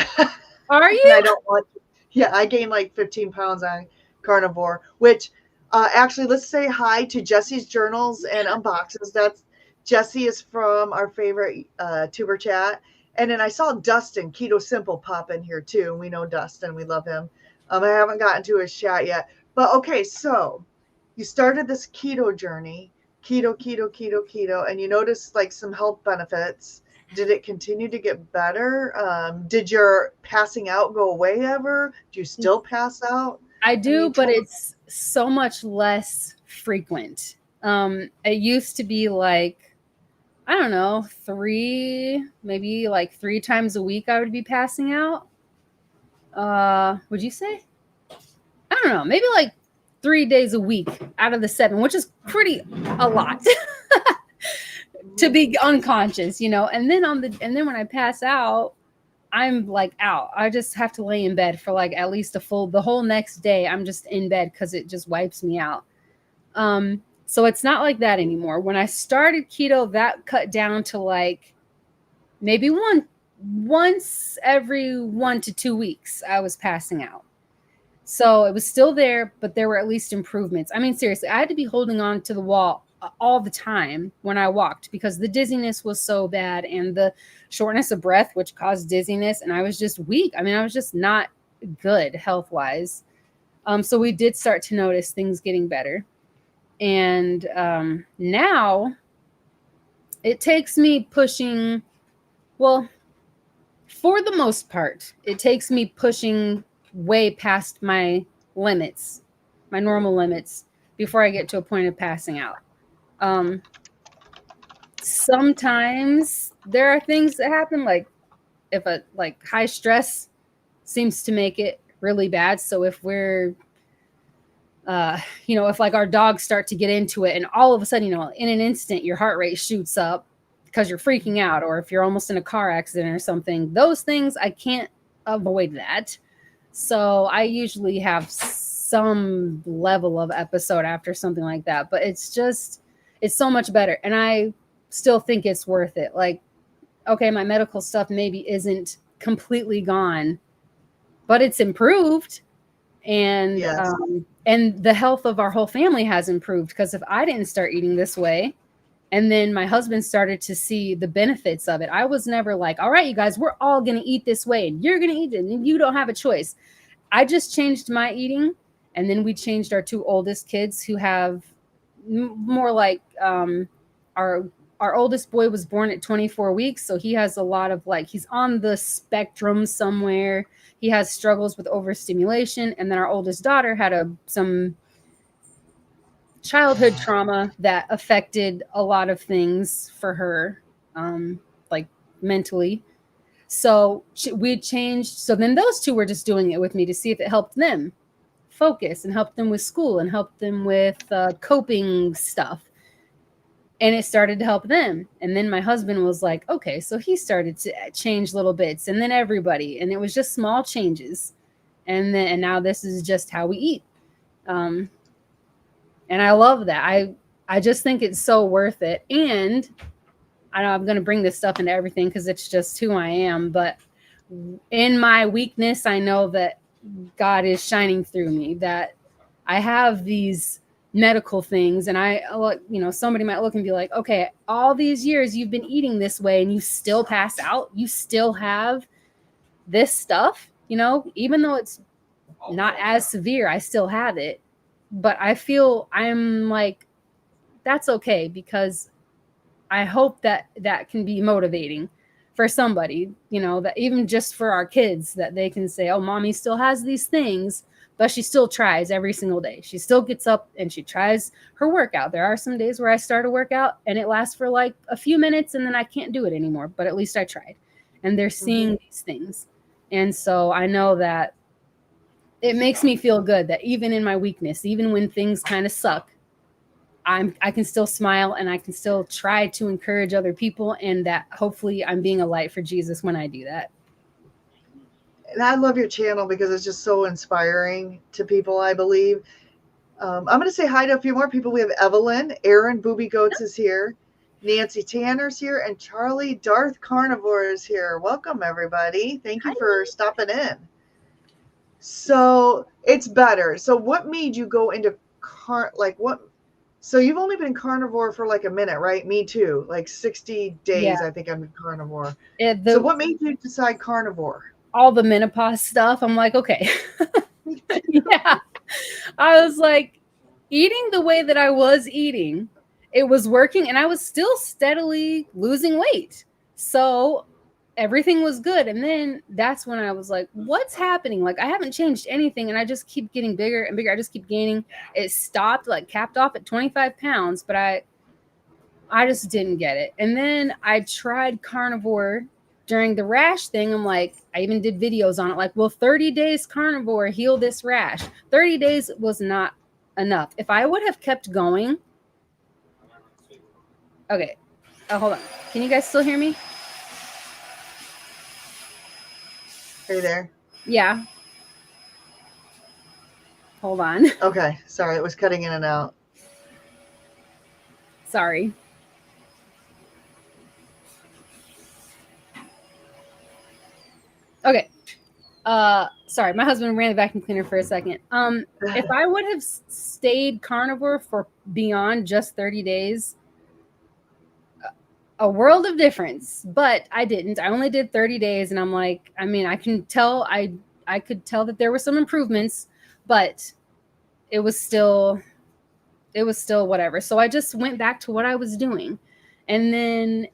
B: are
A: And
B: you?
A: I don't want to. Yeah, I gained like 15 pounds on carnivore, which actually, let's say hi to Jesse's Journals and Unboxes. That's Jesse is from our favorite tuber chat. And then I saw Dustin, Keto Simple, pop in here too. We know Dustin, we love him. I haven't gotten to his chat yet. But okay, so you started this keto journey, keto, keto, keto, keto, and you noticed like some health benefits. Did it continue to get better? Did your passing out go away ever? Do you still pass out?
B: I
A: I
B: do,
A: mean,
B: but
A: tell me.
B: it's so much less frequent. It used to be like, I don't know, maybe like 3 times a week I would be passing out. Would you say? I don't know, maybe like 3 days a week out of the 7, which is pretty a lot to
A: Mhm.
B: be unconscious, and then when I pass out, I'm like out. I just have to lay in bed for like at least the whole next day. I'm just in bed because it just wipes me out. So it's not like that anymore. When I started keto, that cut down to like maybe once every 1 to 2 weeks, I was passing out. So it was still there, but there were at least improvements. I mean, seriously, I had to be holding on to the wall all the time when I walked because the dizziness was so bad and the shortness of breath, which caused dizziness. And I was just weak. I mean, I was just not good health wise. So we did start to notice things getting better. And now it takes me pushing, well, for the most part, it takes me pushing way past my limits, my normal limits, before I get to a point of passing out. Um, Sometimes there are things that happen, like if a like high stress seems to make it really bad. So if we're if like our dogs start to get into it and all of a sudden, in an instant, your heart rate shoots up because you're freaking out, or if you're almost in a car accident or something, those things, I can't avoid that. So I usually have some level of episode after something like that, but it's so much better. And I still think it's worth it. Like, okay, my medical stuff maybe isn't completely gone, but it's improved, and
A: Yes.
B: the health of our whole family has improved, because if I didn't start eating this way and then my husband started to see the benefits of it, I was never like, all right, you guys, we're all going to eat this way and you're going to eat it and you don't have a choice. I just changed my eating, and then we changed our 2 oldest kids, who have more like our our oldest boy was born at 24 weeks, so he has a lot of like, he's on the spectrum somewhere. He has struggles with overstimulation, and then our oldest daughter had some childhood trauma that affected a lot of things for her, like mentally. So we changed. So then those two were just doing it with me to see if it helped them focus and helped them with school and helped them with coping stuff. And it started to help them. And then my husband was like, okay, so he started to change little bits, and then everybody, and it was just small changes. And now this is just how we eat. Um, and I love that. I just think it's so worth it. And I know I'm going to bring this stuff into everything because it's just who I am. But in my weakness, I know that God is shining through me, that I have these medical things. And somebody might look and be like, okay, all these years you've been eating this way and you still pass out. You still have this stuff, even though it's not as severe, I still have it. But I feel I'm like, that's okay, because I hope that that can be motivating for somebody, that even just for our kids, that they can say, oh, mommy still has these things, but she still tries every single day. She still gets up and she tries her workout. There are some days where I start a workout and it lasts for like a few minutes and then I can't do it anymore, but at least I tried. And they're
A: Hmm.
B: seeing these things. And so I know that it makes me feel good that even in my weakness, even when things kind of suck, I can still smile and I can still try to encourage other people, and that hopefully I'm being a light for Jesus when I do that.
A: And I love your channel because it's just so inspiring to people, I believe. I'm going to say hi to a few more people. We have Evelyn, Aaron Booby Goats is here, Nancy Tanner's here, and Charlie Darth Carnivore is here. Welcome, everybody. Thank you for stopping in. So it's better. So what made you go into so you've only been carnivore for like a minute, right? Me too. Like 60 days,
B: Yeah.
A: I think I'm carnivore.
B: So
A: what made you decide carnivore?
B: All the menopause stuff. I'm like, okay. Yeah. I was like, eating the way that I was eating, it was working, and I was still steadily losing weight. So everything was good. And then that's when I was like, what's happening? Like, I haven't changed anything, and I just keep getting bigger and bigger. I just keep gaining. It stopped, like capped off at 25 pounds, but I just didn't get it. And then I tried carnivore during the rash thing. I'm like, I even did videos on it. Like, will 30 days carnivore heal this rash? 30 days was not enough. If I would have kept going. Okay. Oh, hold on. Can you guys still hear me?
A: Are you there?
B: Yeah. Hold on.
A: Okay. Sorry. It was cutting in and out.
B: Sorry. Okay. Sorry, my husband ran the vacuum cleaner for a second. If I would have stayed carnivore for beyond just 30 days, a world of difference, but I didn't. I only did 30 days, and I'm like, I mean, I could tell that there were some improvements, but it was still whatever. So I just went back to what I was doing. And then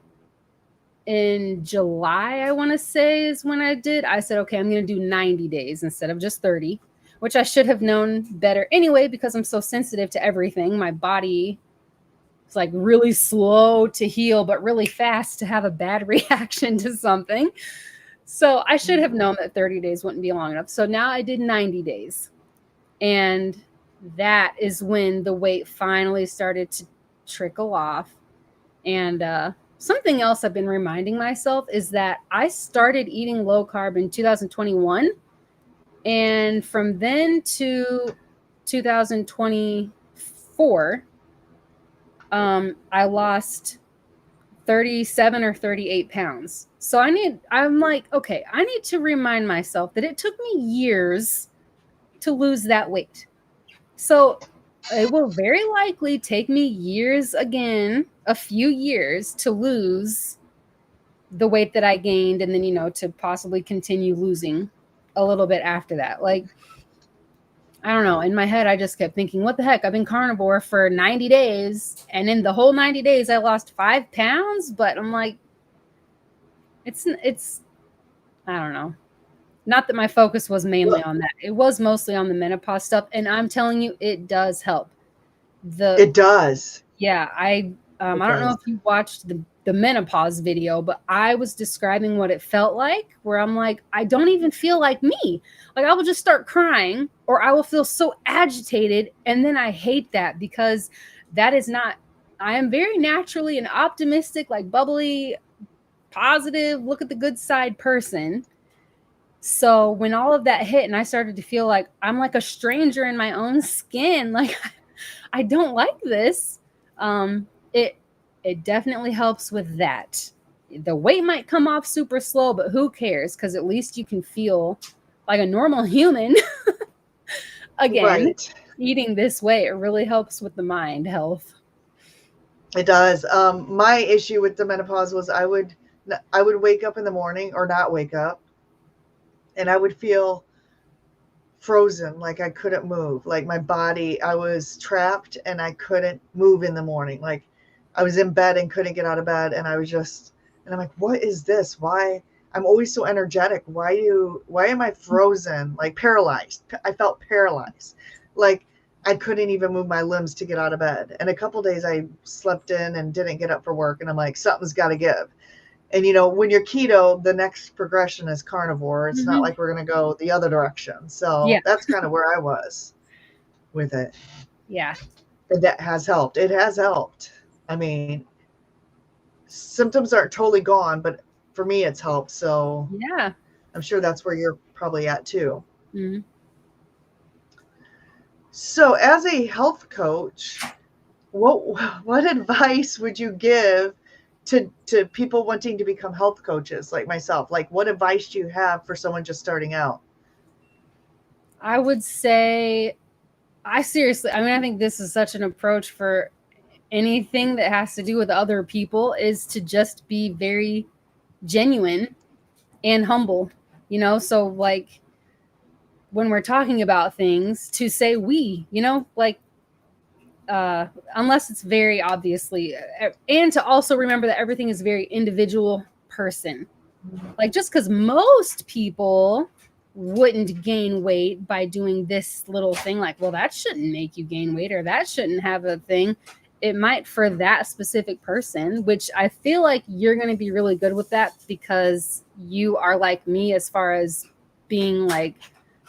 B: in July, I want to say is when I said, okay, I'm going to do 90 days instead of just 30, which I should have known better anyway, because I'm so sensitive to everything. My body is like really slow to heal, but really fast to have a bad reaction to something. So I should have known that 30 days wouldn't be long enough. So now I did 90 days. And that is when the weight finally started to trickle off. And something else I've been reminding myself is that I started eating low carb in 2021. And from then to 2024, I lost 37 or 38 pounds. So I'm like, okay, I need to remind myself that it took me years to lose that weight. So it will very likely take me years again, a few years to lose the weight that I gained, and then, to possibly continue losing a little bit after that. Like, I don't know. In my head, I just kept thinking, what the heck? I've been carnivore for 90 days. And in the whole 90 days, I lost 5 pounds. But I'm like, it's, I don't know. Not that my focus was mainly on that. It was mostly on the menopause stuff. And I'm telling you, it does help.
A: It does.
B: Yeah. I don't know if you watched the menopause video, but I was describing what it felt like, where I'm like, I don't even feel like me. Like, I will just start crying, or I will feel so agitated. And then I hate that, because that is not, I am very naturally an optimistic, like bubbly, positive, look at the good side person. So when all of that hit and I started to feel like I'm like a stranger in my own skin, like I don't like this, it definitely helps with that. The weight might come off super slow, but who cares? Because at least you can feel like a normal human. Again, right. Eating this way, it really helps with the mind health.
A: It does. My issue with the menopause was I would wake up in the morning, or not wake up, and I would feel frozen, like I couldn't move. Like my body, I was trapped and I couldn't move in the morning. Like I was in bed and couldn't get out of bed, and I'm like, what is this? Why? I'm always so energetic. Why am I frozen? Like paralyzed. I felt paralyzed. Like I couldn't even move my limbs to get out of bed. And a couple days I slept in and didn't get up for work, and I'm like, something's got to give. And when you're keto, the next progression is carnivore. It's not like we're going to go the other direction. So yeah. That's kind of where I was with it.
B: Yeah.
A: And that has helped. It has helped. I mean, symptoms aren't totally gone, but for me, it's helped. So
B: yeah,
A: I'm sure that's where you're probably at too.
B: Mm-hmm.
A: So, as a health coach, what advice would you give to people wanting to become health coaches like myself? Like, what advice do you have for someone just starting out?
B: I would say, I seriously, I mean, I think this is such an approach for anything that has to do with other people, is to just be very genuine and humble, you know? So, like, when we're talking about things, to say we, you know, like, unless it's very obviously, and to also remember that everything is very individual person. Like, just because most people wouldn't gain weight by doing this little thing, like, well, that shouldn't make you gain weight, or that shouldn't have a thing. It might for that specific person, which I feel like you're going to be really good with that, because you are like me as far as being like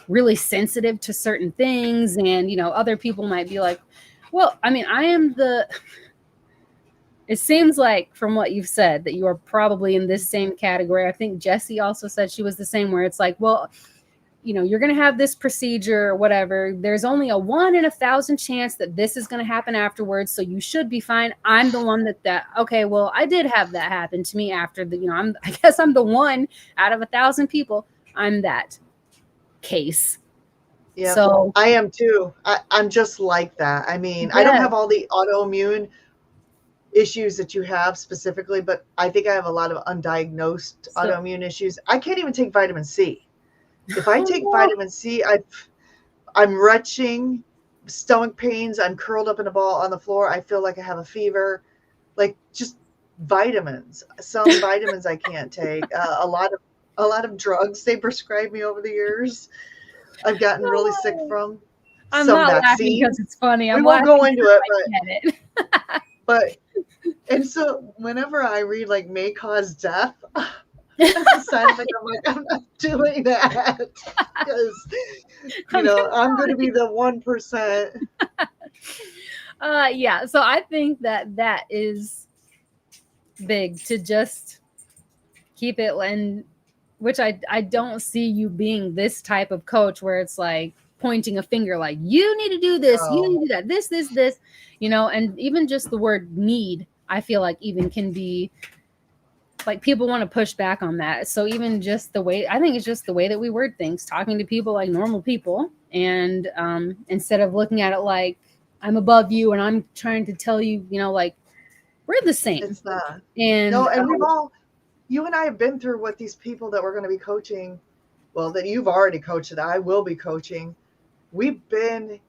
B: really sensitive to certain things. And, you know, other people might be like, well, I mean, it seems like from what you've said that you are probably in this same category. I think Jessie also said she was the same, where it's like, well, you know, you're going to have this procedure or whatever. There's only a 1 in 1,000 chance that this is going to happen afterwards. So you should be fine. I'm the one okay, well, I did have that happen to me after the, you know, I guess I'm the one out of 1,000 people. I'm that case.
A: Yeah,
B: So
A: I am too. I'm just like that. I mean, I don't
B: yeah.
A: have all the autoimmune issues that you have specifically, but I think I have a lot of undiagnosed
B: So,
A: autoimmune issues. I can't even take vitamin C. If I take
B: oh,
A: vitamin C, I'm retching, stomach pains. I'm curled up in a ball on the floor. I feel like I have a fever. Like, just vitamins. Some vitamins I can't take. A lot of drugs they prescribed me over the years. I've gotten really sick
B: no.
A: from
B: I'm
A: some
B: not laughing
A: vaccines.
B: because it's funny.
A: We
B: I'm
A: won't
B: laughing
A: go into
B: because
A: it,
B: I get it.
A: but and so whenever I read like may cause death as a side effect, I'm like, I'm not doing that because
B: I'm
A: I'm going to be the 1%.
B: yeah, so I think that is big, to just keep it. And which I don't see you being this type of coach where it's like pointing a finger, like, you need to do this, you need
A: No,
B: to do that, this, you know. And even just the word need, I feel like even can be like, people want to push back on that. So even just the way, I think it's just the way that we word things, talking to people like normal people. And instead of looking at it like I'm above you and I'm trying to tell you, you know, like, we're the same.
A: it's not.
B: And
A: No, and you and I have been through what these people that we're going to be coaching, well, that you've already coached, that I will be coaching. We've been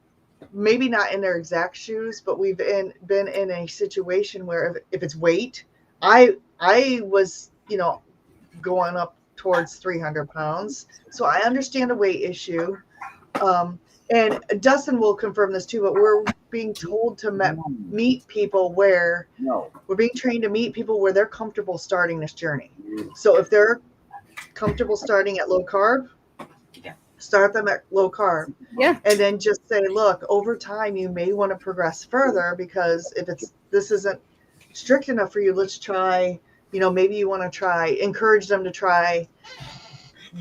A: maybe not in their exact shoes, but we've been in a situation where if it's weight, I was, going up towards 300 pounds. So I understand a weight issue. Um, and Dustin will confirm this too, but we're being told to meet people where we're being trained to meet people where they're comfortable starting this journey. So if they're comfortable starting at low carb, start them at low carb.
B: yeah,
A: And then just say, look, over time you may want to progress further, because if this isn't strict enough for you, let's try, maybe you want to encourage them to try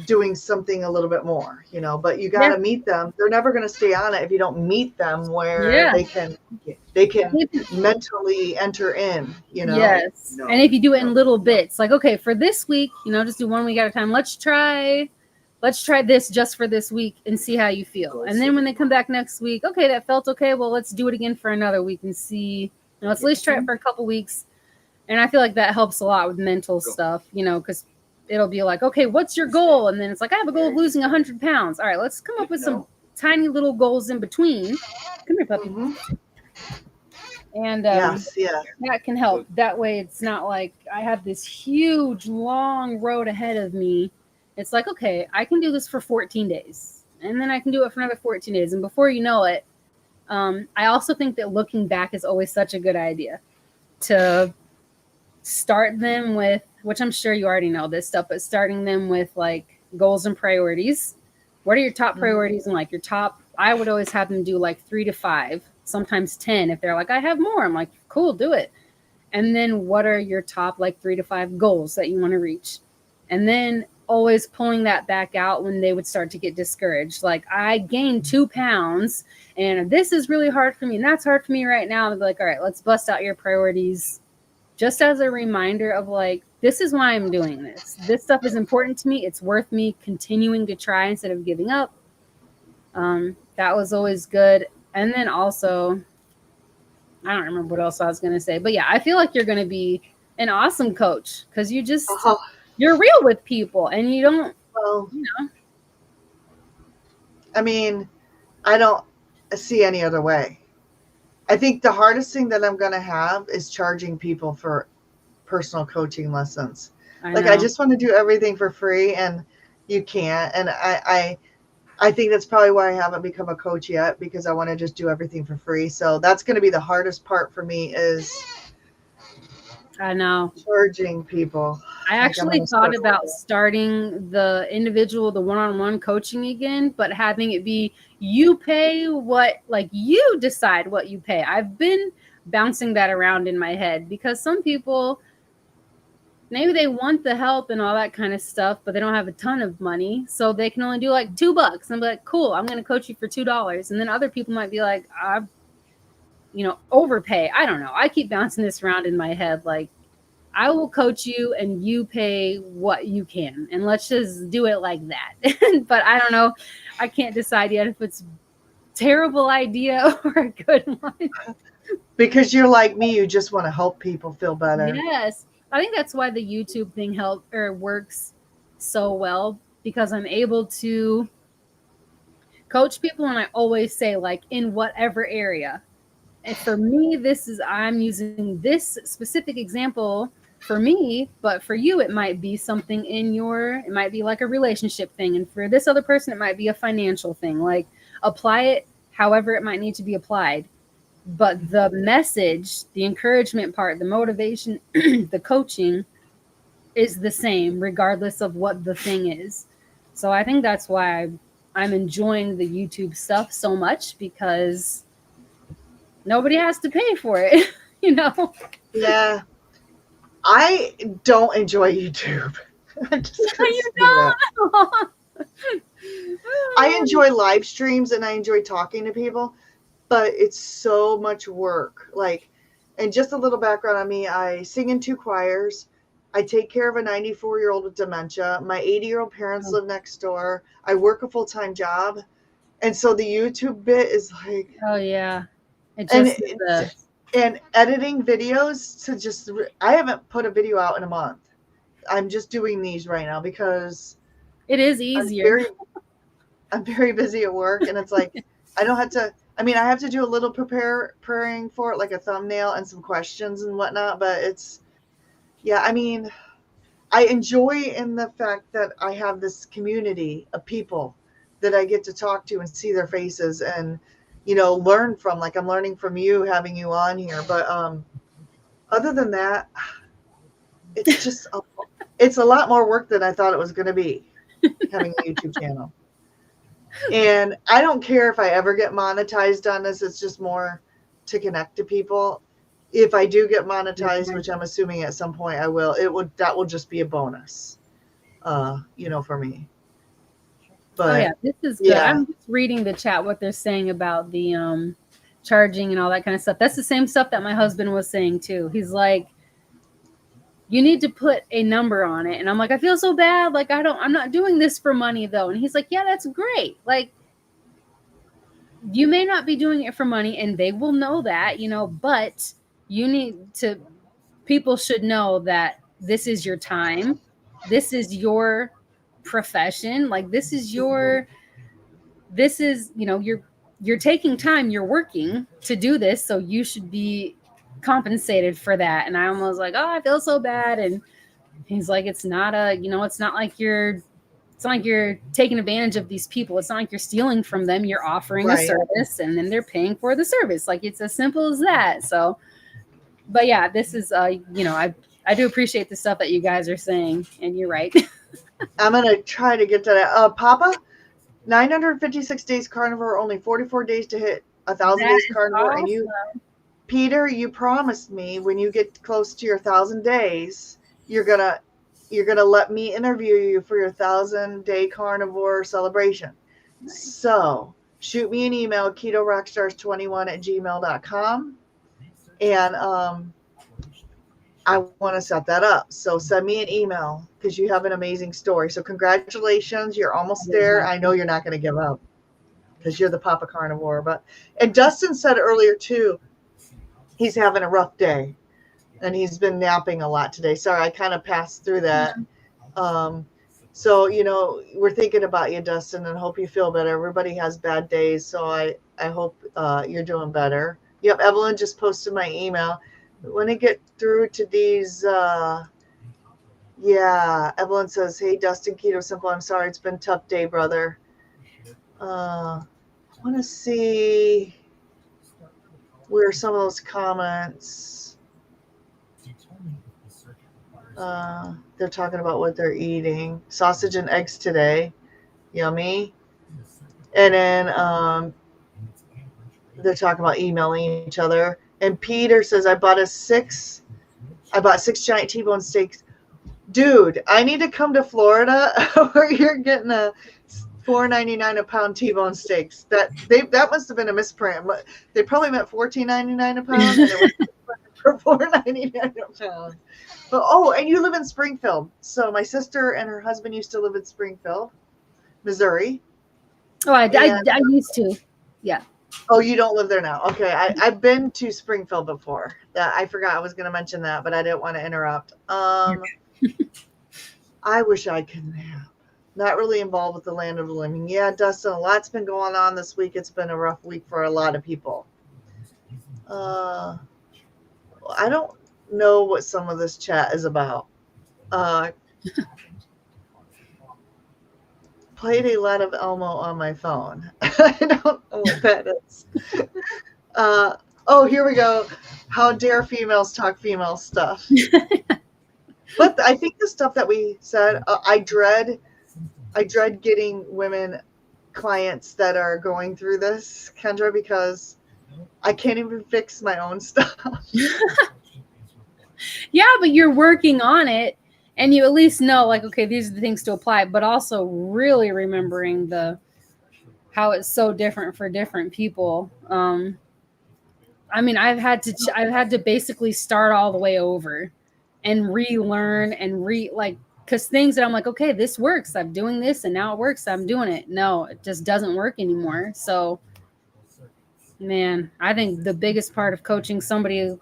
A: doing something a little bit more, but you got
B: yeah,
A: to meet them. They're never going to stay on it if you don't meet them where
B: yeah.
A: they can mentally enter in.
B: Yes. And if you do it in little bits, like, okay, for this week, you know, just do 1 week at a time. Let's try this just for this week and see how you feel. And then when they come back next week, okay, that felt okay. Well, let's do it again for another week and see. Let's at least try it for a couple weeks. And I feel like that helps a lot with mental stuff, because it'll be like, okay, what's your goal? And then it's like, I have a goal of losing 100 pounds. All right, let's come up with some tiny little goals in between. Come here, puppy.
A: Mm-hmm.
B: And
A: Yes,
B: that can help. That way it's not like I have this huge long road ahead of me. It's like, okay, I can do this for 14 days, and then I can do it for another 14 days, and before you know it, I also think that looking back is always such a good idea, to start them with, which I'm sure you already know this stuff, but starting them with like goals and priorities. What are your top priorities? And like your top, I would always have them do like 3 to 5, sometimes 10. If they're like, I have more, I'm like, cool, do it. And then what are your top like 3 to 5 goals that you want to reach? And then always pulling that back out when they would start to get discouraged. Like, I gained 2 pounds and this is really hard for me and that's hard for me right now. And be like, all right, let's bust out your priorities just as a reminder of like, this is why I'm doing this. This stuff is important to me. It's worth me continuing to try instead of giving up. That was always good. And then also, I don't remember what else I was going to say, but yeah, I feel like you're going to be an awesome coach because you're real with people and you don't,
A: Well,
B: you know.
A: I mean, I don't see any other way. I think the hardest thing that I'm going to have is charging people for personal coaching lessons. I just want to do everything for free, and you can't. And I think that's probably why I haven't become a coach yet, because I want to just do everything for free. So that's going to be the hardest part for me, is
B: I know.
A: charging people.
B: I actually thought about starting the one-on-one coaching again, but having it be you pay what, like, you decide what you pay. I've been bouncing that around in my head because some people, maybe they want the help and all that kind of stuff, but they don't have a ton of money. So they can only do like $2. I'm like, cool, I'm going to coach you for $2. And then other people might be like, overpay. I don't know. I keep bouncing this around in my head. Like, I will coach you and you pay what you can. And let's just do it like that. But I don't know. I can't decide yet if it's a terrible idea or a good one.
A: Because you're like me, you just want to help people feel better.
B: Yes. I think that's why the YouTube thing works so well, because I'm able to coach people, and I always say, like, in whatever area. And for me, I'm using this specific example for me, but for you, it might be something it might be like a relationship thing. And for this other person, it might be a financial thing. Like, apply it however it might need to be applied. But the message, the encouragement part, the motivation, the coaching is the same regardless of what the thing is. So I think that's why I'm enjoying the YouTube stuff so much, because nobody has to pay for it,
A: Yeah. I don't enjoy YouTube. I enjoy live streams and I enjoy talking to people, but it's so much work. Like, and just a little background on me, I sing in 2 choirs. I take care of a 94-year-old with dementia. My 80-year-old parents live next door. I work a full-time job. And so the YouTube bit is like,
B: oh yeah.
A: And editing videos I haven't put a video out in a month. I'm just doing these right now because
B: it is easier.
A: I'm very busy at work, and it's like, I have to do a little preparing for it, like a thumbnail and some questions and whatnot, but I enjoy in the fact that I have this community of people that I get to talk to and see their faces and, learn from. Like, I'm learning from you, having you on here. But other than that, it's just, it's a lot more work than I thought it was going to be, having a YouTube channel. And I don't care if I ever get monetized on this. It's just more to connect to people. If I do get monetized, which I'm assuming at some point I will, that will just be a bonus, for me. But
B: this is good. Yeah. I'm just reading the chat, what they're saying about the charging and all that kind of stuff. That's the same stuff that my husband was saying too. He's like, you need to put a number on it. And I'm like, I feel so bad. Like, I'm not doing this for money though. And he's like, yeah, that's great. Like, you may not be doing it for money and they will know that, but people should know that this is your time. This is your profession. Like, you're taking time, you're working to do this. So you should be compensated for that. And I almost like, oh, I feel so bad. And he's like, it's not like you're taking advantage of these people. It's not like you're stealing from them. You're offering a service and then they're paying for the service. Like, it's as simple as that. So, but yeah, this is, I do appreciate the stuff that you guys are saying, and you're right.
A: I'm going to try to get to that. Papa, 956 days carnivore, only 44 days to hit 1,000 days carnivore. Awesome. And Peter, you promised me when you get close to your 1,000 days, you're going to you're going to let me interview you for your 1,000-day carnivore celebration.
B: Nice.
A: So shoot me an email, ketorockstars21@gmail.com. And I want to set that up. So send me an email because you have an amazing story. So congratulations. You're almost there. I know you're not going to give up because you're the Papa Carnivore. And Dustin said earlier too, he's having a rough day and he's been napping a lot today. Sorry, I kind of passed through that. So, we're thinking about you, Dustin, and hope you feel better. Everybody has bad days. So I hope you're doing better. Yep. Evelyn just posted my email. When I get through to these, Evelyn says, hey, Dustin, Keto Simple, I'm sorry. It's been a tough day, brother. I want to see where some of those comments, they're talking about what they're eating. Sausage and eggs today. Yummy. And then they're talking about emailing each other. And Peter says, I bought 6 giant T-bone steaks. Dude, I need to come to Florida where you're getting a $4.99 a pound T-bone steaks. That must have been a misprint. They probably meant $14.99 a pound, and it was for $4.99 a pound. But and you live in Springfield. So my sister and her husband used to live in Springfield, Missouri.
B: Oh, I used to. Yeah.
A: Oh, you don't live there now. Okay. I've been to Springfield before. I forgot I was going to mention that, but I didn't want to interrupt. I wish I could nap. Not really involved with the land of the living. Yeah, Dustin, a lot's been going on this week. It's been a rough week for a lot of people. I don't know what some of this chat is about. Played a lot of Elmo on my phone. I don't know what that is. Here we go. How dare females talk female stuff? But I think the stuff that we said, I dread getting women clients that are going through this, Kendra, because I can't even fix my own stuff.
B: Yeah, but you're working on it. And you at least know, like, okay, these are the things to apply, but also really remembering how it's so different for different people. I mean, I've had to basically start all the way over and relearn and because things that I'm like, okay, this works. I'm doing this, and now it works. I'm doing it. No, it just doesn't work anymore. So, man, I think the biggest part of coaching somebody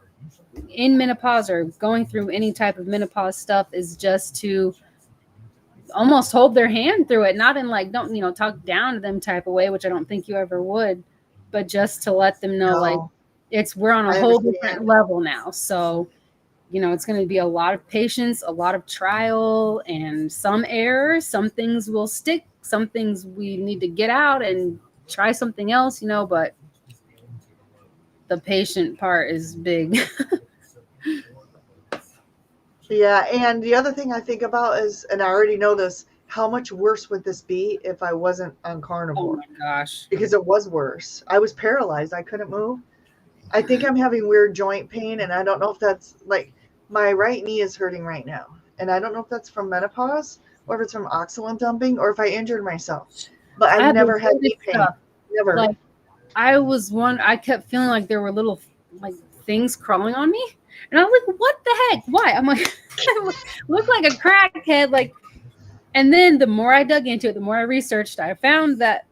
B: in menopause or going through any type of menopause stuff is just to almost hold their hand through it, not in like, don't, talk down to them type of way, which I don't think you ever would, but just to let them know, like, we're on a whole different level now. So, it's going to be a lot of patience, a lot of trial, and some error. Some things will stick. Some things we need to get out and try something else, but the patient part is big.
A: Yeah, and the other thing I think about is, and I already know this, how much worse would this be if I wasn't on carnivore?
B: Oh my gosh.
A: Because it was worse. I was paralyzed. I couldn't move. I think I'm having weird joint pain, and I don't know if that's like my right knee is hurting right now. And I don't know if that's from menopause or if it's from oxalate dumping or if I injured myself. But I've never had knee pain. Never.
B: Like, I kept feeling like there were little like things crawling on me. And I was like, what the heck? Why? I'm like, I look like a crackhead. Like, and then the more I dug into it, the more I researched, I found that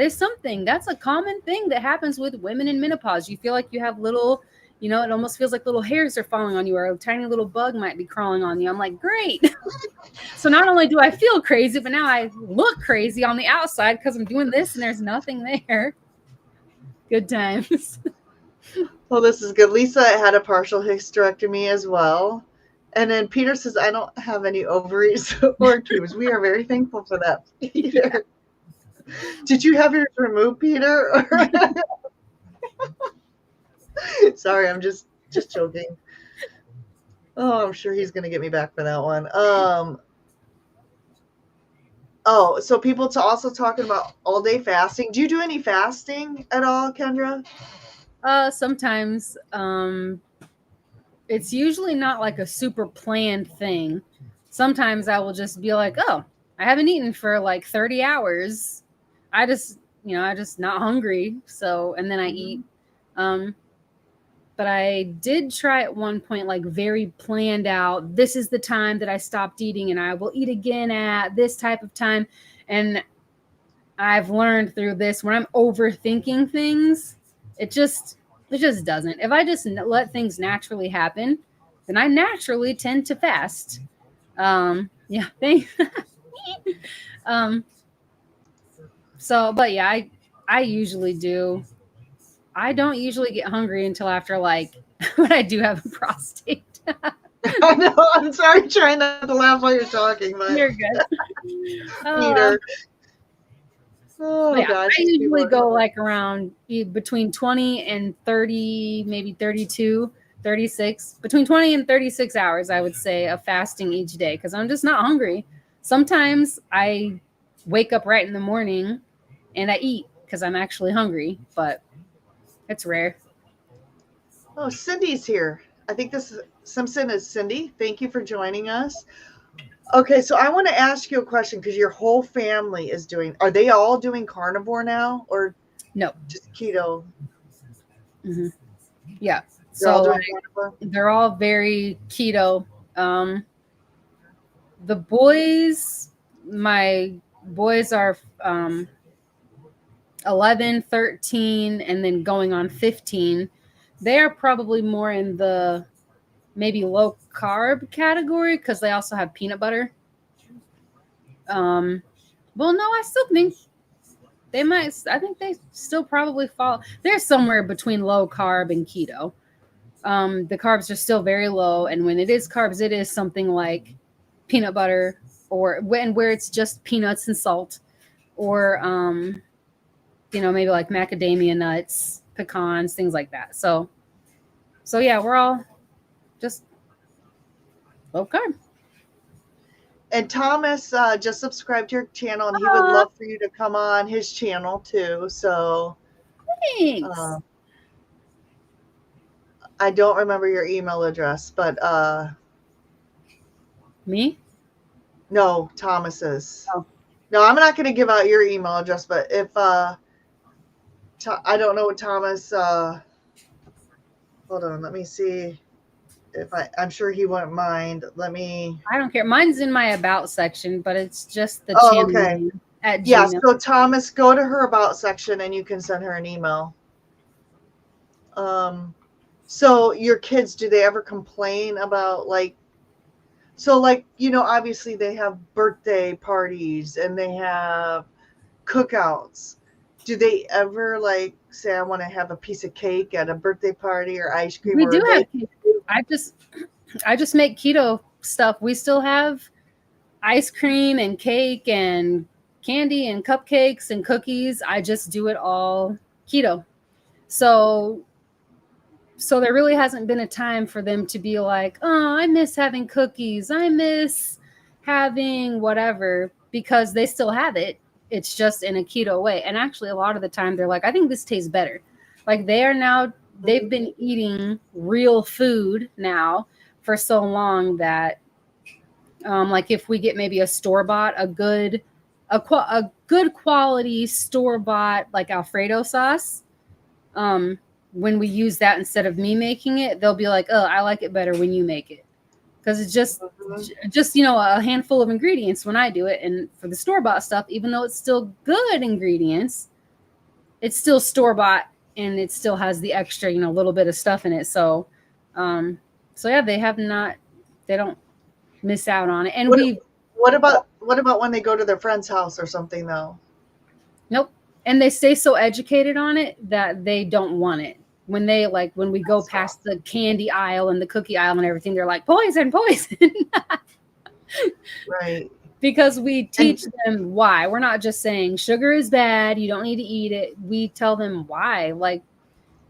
B: is something. That's a common thing that happens with women in menopause. You feel like you have little, it almost feels like little hairs are falling on you, or a tiny little bug might be crawling on you. I'm like, great. So not only do I feel crazy, but now I look crazy on the outside because I'm doing this and there's nothing there. Good times.
A: Well, this is good. Lisa had a partial hysterectomy as well. And then Peter says, I don't have any ovaries or tubes. We are very thankful for that, Peter. Yeah. Did you have yours removed, Peter? Sorry, I'm just joking. Oh, I'm sure he's going to get me back for that one. So people also talking about all-day fasting. Do you do any fasting at all, Kendra?
B: Sometimes. It's usually not like a super planned thing. sometimes I will just be like, oh, I haven't eaten for like 30 hours. I just, I just not hungry. So, and then I eat. Um, but I did try at one point, like very planned out. This is the time that I stopped eating, and I will eat again at this type of time. And I've learned through this, when I'm overthinking things, it just doesn't. If I just let things naturally happen, then I naturally tend to fast. Yeah, thanks. um, so, but yeah, I usually do. I don't usually get hungry until after like when I do have a prostate.
A: I know. I'm sorry, trying not to laugh while you're talking, but
B: You're good.
A: Peter. Oh
B: Yeah,
A: gosh,
B: I usually go like around between 20 and 30, maybe 32, 36, between 20 and 36 hours, I would say, of fasting each day because I'm just not hungry. Sometimes I wake up right in the morning and I eat because I'm actually hungry, but it's rare.
A: Oh, Cindy's here. I think this Simpson is Cindy. Thank you for joining us. Okay, so I want to ask you a question because your whole family is doing. Are they all doing carnivore now, or
B: No.
A: just keto?
B: Mm-hmm. Yeah.
A: They're all
B: So
A: doing carnivore.
B: they're all very keto. The boys, my boys are 11, 13, and then going on 15. They're probably more in the maybe low carb category because they also have peanut butter. Well, no, I still think they might. I think they still probably fall. They're somewhere between low carb and keto. The carbs are still very low, and when it is carbs, it is something like peanut butter, or when where it's just peanuts and salt, or maybe like macadamia nuts, pecans, things like that. So yeah, we're all just low carb.
A: And Thomas just subscribed to your channel, and he would
B: Aw,
A: love for you to come on his channel too. So
B: thanks.
A: uh, I don't remember your email address, but
B: Me?
A: no, Thomas's.
B: Oh,
A: No, I'm not going to give out your email address, but if I don't know what Thomas. Hold on, let me see if I'm sure he wouldn't mind. Let me.
B: I don't care. Mine's in my about section, but it's just the
A: Oh,
B: channel
A: okay.
B: name at
A: Yeah,
B: Gmail.
A: so Thomas, go to her about section and you can send her an email. So your kids, do they ever complain about like, so like, obviously they have birthday parties and they have cookouts. Do they ever like say, I want to have a piece of cake at a birthday party or ice cream,
B: We
A: or
B: do
A: are they?
B: have. I just I just make keto stuff. We still have ice cream and cake and candy and cupcakes and cookies. I just do it all keto. So there really hasn't been a time for them to be like, "Oh, I miss having cookies. I miss having whatever," because they still have it. It's just in a keto way. And actually a lot of the time they're like, "I think this tastes better." Like they've been eating real food now for so long that like if we get maybe a store bought, a good quality store bought like Alfredo sauce, when we use that instead of me making it, they'll be like, "Oh, I like it better when you make it," because it's just a handful of ingredients when I do it. And for the store bought stuff, even though it's still good ingredients, it's still store bought and it still has the extra little bit of stuff in it. Um, so yeah, they don't miss out on it. And
A: What
B: we
A: what about when they go to their friend's house or something though?
B: Nope. And they stay so educated on it that they don't want it. When we go past the candy aisle and the cookie aisle and everything, they're like, poison, poison.
A: Right.
B: Because we
A: And
B: teach them why. We're not just saying sugar is bad, you don't need to eat it. We tell them why. Like,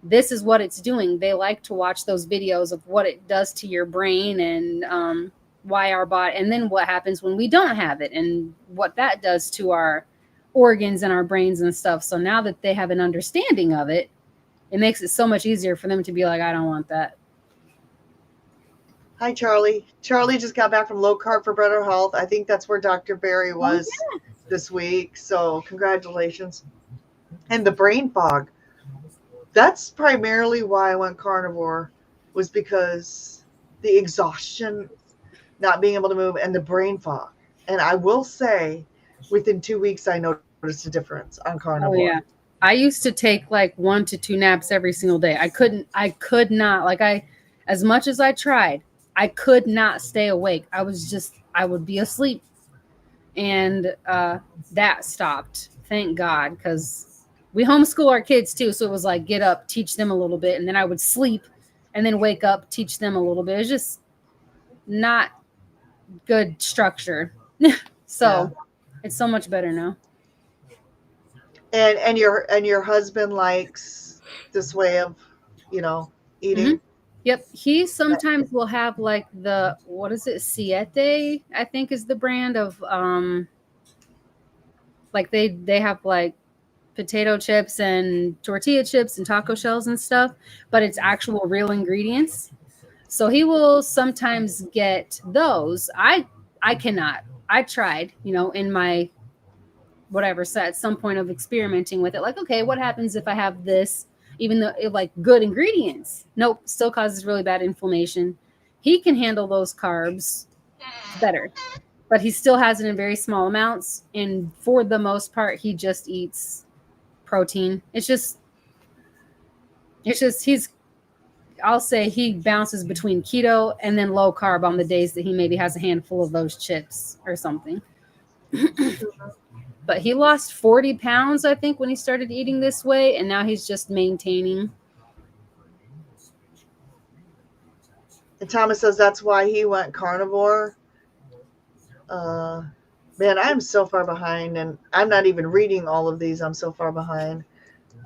B: this is what it's doing. They like to watch those videos of what it does to your brain and why our body, and then what happens when we don't have it and what that does to our organs and our brains and stuff. So now that they have an understanding of it, it makes it so much easier for them to be like, I don't want that.
A: Hi, Charlie. Charlie just got back from Low Carb for Better Health. I think that's where Dr. Barry
B: Oh,
A: was this week. So congratulations. And the brain fog. That's primarily why I went carnivore, was because the exhaustion, not being able to move, and the brain fog. And I will say, within 2 weeks, I noticed a difference on
B: oh
A: carnivore.
B: yeah. I used to take like 1 to 2 naps every single day. I could not, like as much as I tried, I could not stay awake. I would be asleep. And that stopped. Thank God, because we homeschool our kids too. So it was like get up, teach them a little bit, and then I would sleep and then wake up, teach them a little bit. It's just not good structure.
A: Yeah.
B: So it's so much better now.
A: And your husband likes this way of, you know,
B: Hmm.
A: eating.
B: Yep. He sometimes will have like the, what is it? Siete, I think is the brand of like they have like potato chips and tortilla chips and taco shells and stuff, but it's actual real ingredients. So he will sometimes get those. I cannot. I tried, in my whatever, so at some point of experimenting with it, like, okay, what happens if I have this, even though it like good ingredients? Nope, still causes really bad inflammation. He can handle those carbs better, but he still has it in very small amounts, and for the most part he just eats protein. It's just he's, I'll say he bounces between keto and then low carb on the days that he maybe has a handful of those chips or something. But he lost 40 pounds, I think, when he started eating this way, and now he's just maintaining.
A: And Thomas says that's why he went carnivore. Uh, Man, I'm so far behind, and I'm not even reading all of these. I'm so far behind.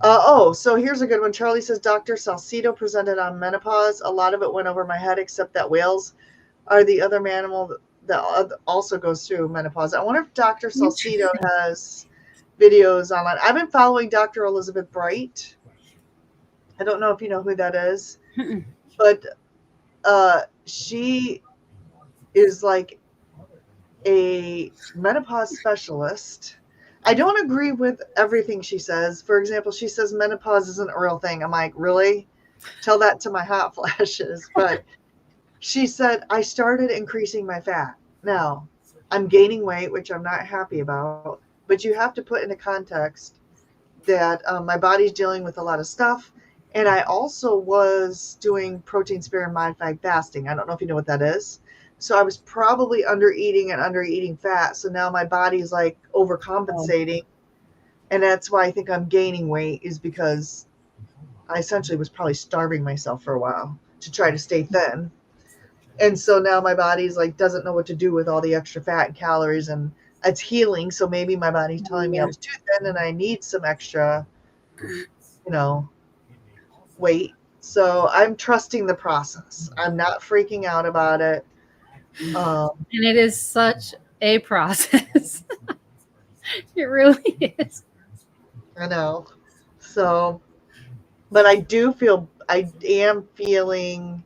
A: So here's a good one. Charlie says Dr. Salcido presented on menopause. A lot of it went over my head, except that whales are the other mammal that also goes through menopause. I wonder if Dr. Salcido has videos online. I've been following Dr. Elizabeth Bright. I don't know if you know who that is, but she is like a menopause specialist. I don't agree with everything she says. For example, she says menopause isn't a real thing. I'm like, really? Tell that to my hot flashes. But she said, I started increasing my fat. Now, I'm gaining weight, which I'm not happy about. But you have to put into context that my body's dealing with a lot of stuff. And I also was doing protein sparing modified fasting. I don't know if you know what that is. So I was probably under eating fat. So now my body's like overcompensating. And that's why I think I'm gaining weight, is because I essentially was probably starving myself for a while to try to stay thin. And so now my body's like doesn't know what to do with all the extra fat and calories, and it's healing. So maybe my body's telling me I was too thin and I need some extra, you know, weight. So I'm trusting the process. I'm not freaking out about it. Um,
B: And it is such a process. It really is.
A: I know. So, but I am feeling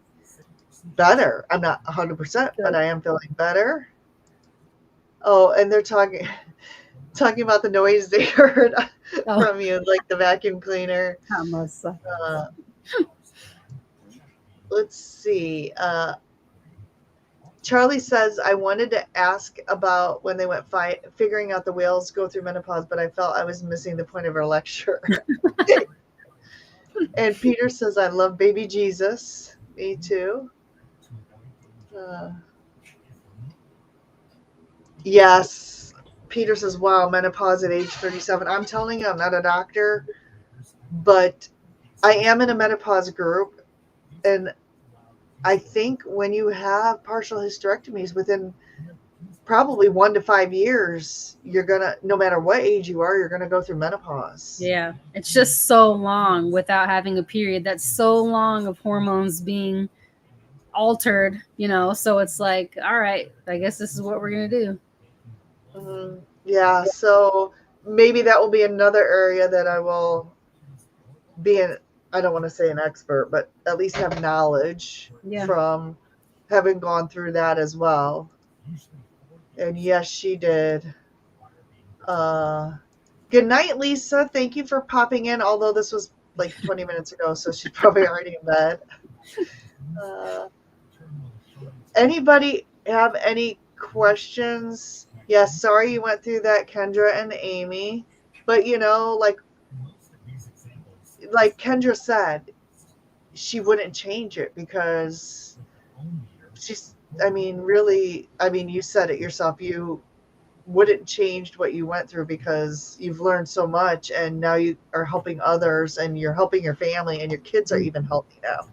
A: better. I'm not 100%, but
B: Good.
A: I am feeling better. Oh, and they're talking about the noise they heard
B: Oh,
A: from you, like the vacuum cleaner.
B: Hamasa.
A: Uh, let's see. Charlie says, I wanted to ask about when they went figuring out the whales go through menopause, but I felt I was missing the point of our lecture. And Peter says, I love baby Jesus. Me too. Uh, yes. Peter says, wow, menopause at age 37. I'm telling you, I'm not a doctor, but I am in a menopause group. And I think when you have partial hysterectomies within probably 1 to 5 years, you're gonna, no matter what age you are, you're gonna go through menopause.
B: Yeah, it's just so long without having a period. That's so long of hormones being altered, so it's like, all right, I guess this is what we're gonna do.
A: Yeah, so maybe that will be another area that I will be an, I don't want to say an expert, but at least have knowledge
B: Yeah.
A: from. having gone through that as well. And yes, she did. Uh, Good night, Lisa. Thank you for popping in, although this was like 20 minutes ago, so she's probably already in bed. Uh, Anybody have any questions? Yes, sorry you went through that, Kendra and Amy. But like Kendra said, she wouldn't change it because she's I mean, really, I mean, you said it yourself. You wouldn't change what you went through because you've learned so much and now you are helping others and you're helping your family and your kids are even healthy now.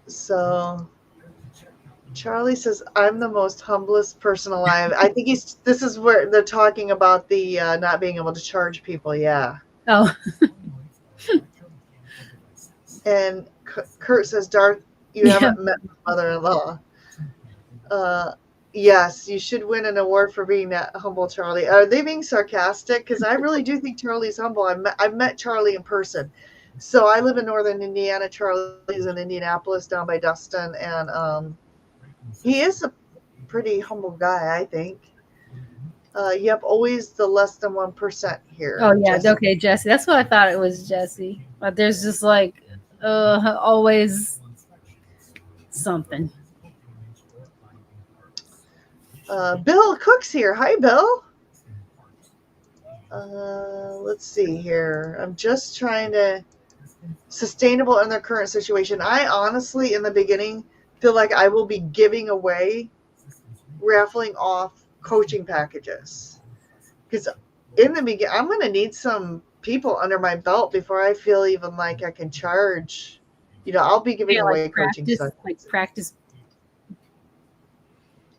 A: So Charlie says, I'm the most humblest person alive. I think this is where they're talking about the not being able to charge people. Yeah.
B: Oh,
A: And Kurt says, Darth, you
B: yeah.
A: haven't met my mother-in-law. Uh, yes, you should win an award for being that humble, Charlie. Are they being sarcastic? Because I really do think Charlie's humble. I've met Charlie in person. So I live in northern Indiana. Charlie's in Indianapolis down by Dustin. And he is a pretty humble guy, I think. Yep, always the less than 1% here.
B: Oh yeah.
A: Jesse.
B: Okay, Jesse. That's what I thought it was, Jesse. But there's just like always something.
A: Bill Cook's here. Hi, Bill. Let's see here. I'm just trying to sustainable in their current situation. I honestly, in the beginning, feel like I will be giving away, raffling off coaching packages because in the beginning, I'm going to need some people under my belt before I feel even like I can charge. I'll be giving away
B: Like
A: coaching stuff.
B: like practice.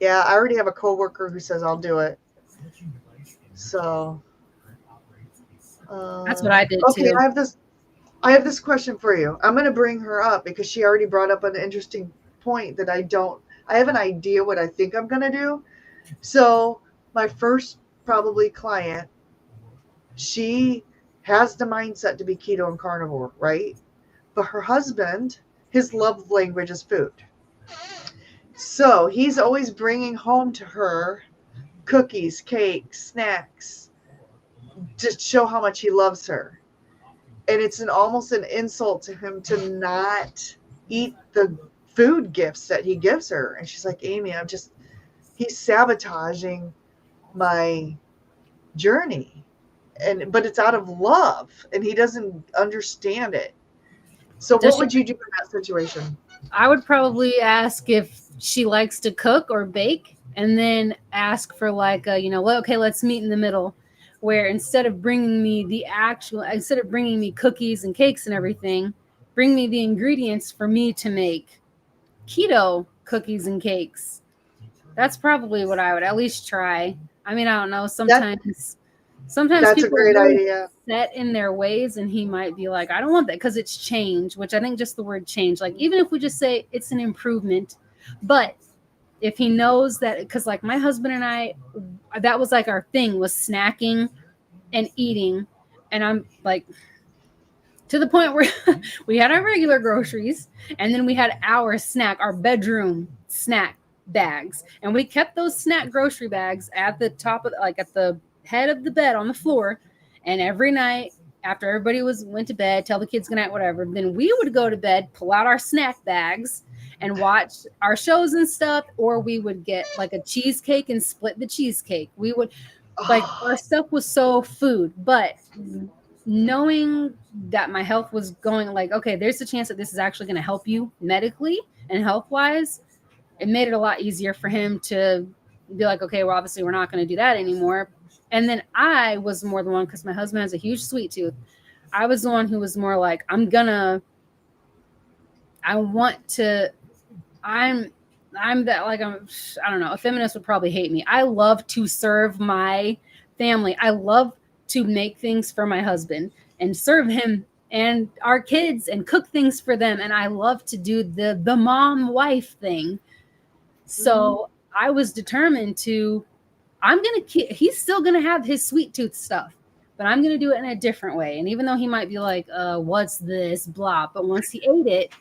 A: Yeah, I already have a coworker who says I'll do it. So
B: That's what I did
A: okay,
B: too.
A: I have this question for you. I'm going to bring her up because she already brought up an interesting point that I have an idea what I think I'm going to do. So my first probably client, she has the mindset to be keto and carnivore, right? But her husband, his love language is food. So he's always bringing home to her cookies, cakes, snacks to show how much he loves her. And it's almost an insult to him to not eat the food gifts that he gives her. And she's like, Amy, he's sabotaging my journey. But it's out of love and he doesn't understand it. So what would you do in that situation?
B: I would probably ask if she likes to cook or bake, and then ask for like okay, let's meet in the middle, where instead of bringing me cookies and cakes and everything, bring me the ingredients for me to make keto cookies and cakes. That's probably what I would at least try. I mean, I don't know. Sometimes
A: that's
B: people
A: a great
B: are really
A: idea.
B: set in their ways, and he might be like, I don't want that because it's change, which I think just the word change, like even if we just say it's an improvement, but if he knows that, because like my husband and I, that was like our thing, was snacking and eating. And I'm like, to the point where we had our regular groceries and then we had our bedroom snack bags. And we kept those snack grocery bags at the top of, like at the head of the bed on the floor. And every night after everybody went to bed, tell the kids good night, whatever, then we would go to bed, pull out our snack bags and watch our shows and stuff, or we would get like a cheesecake and split the cheesecake. We would like, our stuff was so food, but knowing that my health was going, like, okay, there's a chance that this is actually going to help you medically and health wise, it made it a lot easier for him to be like, okay, well, obviously we're not going to do that anymore. And then I was more the one, because my husband has a huge sweet tooth. I was the one who was more like, I'm that, like, I don't know, a feminist would probably hate me. I love to serve my family. I love to make things for my husband and serve him and our kids and cook things for them. And I love to do the mom wife thing. So I was determined to, he's still going to have his sweet tooth stuff, but I'm going to do it in a different way. And even though he might be like, what's this, blah, but once he ate it,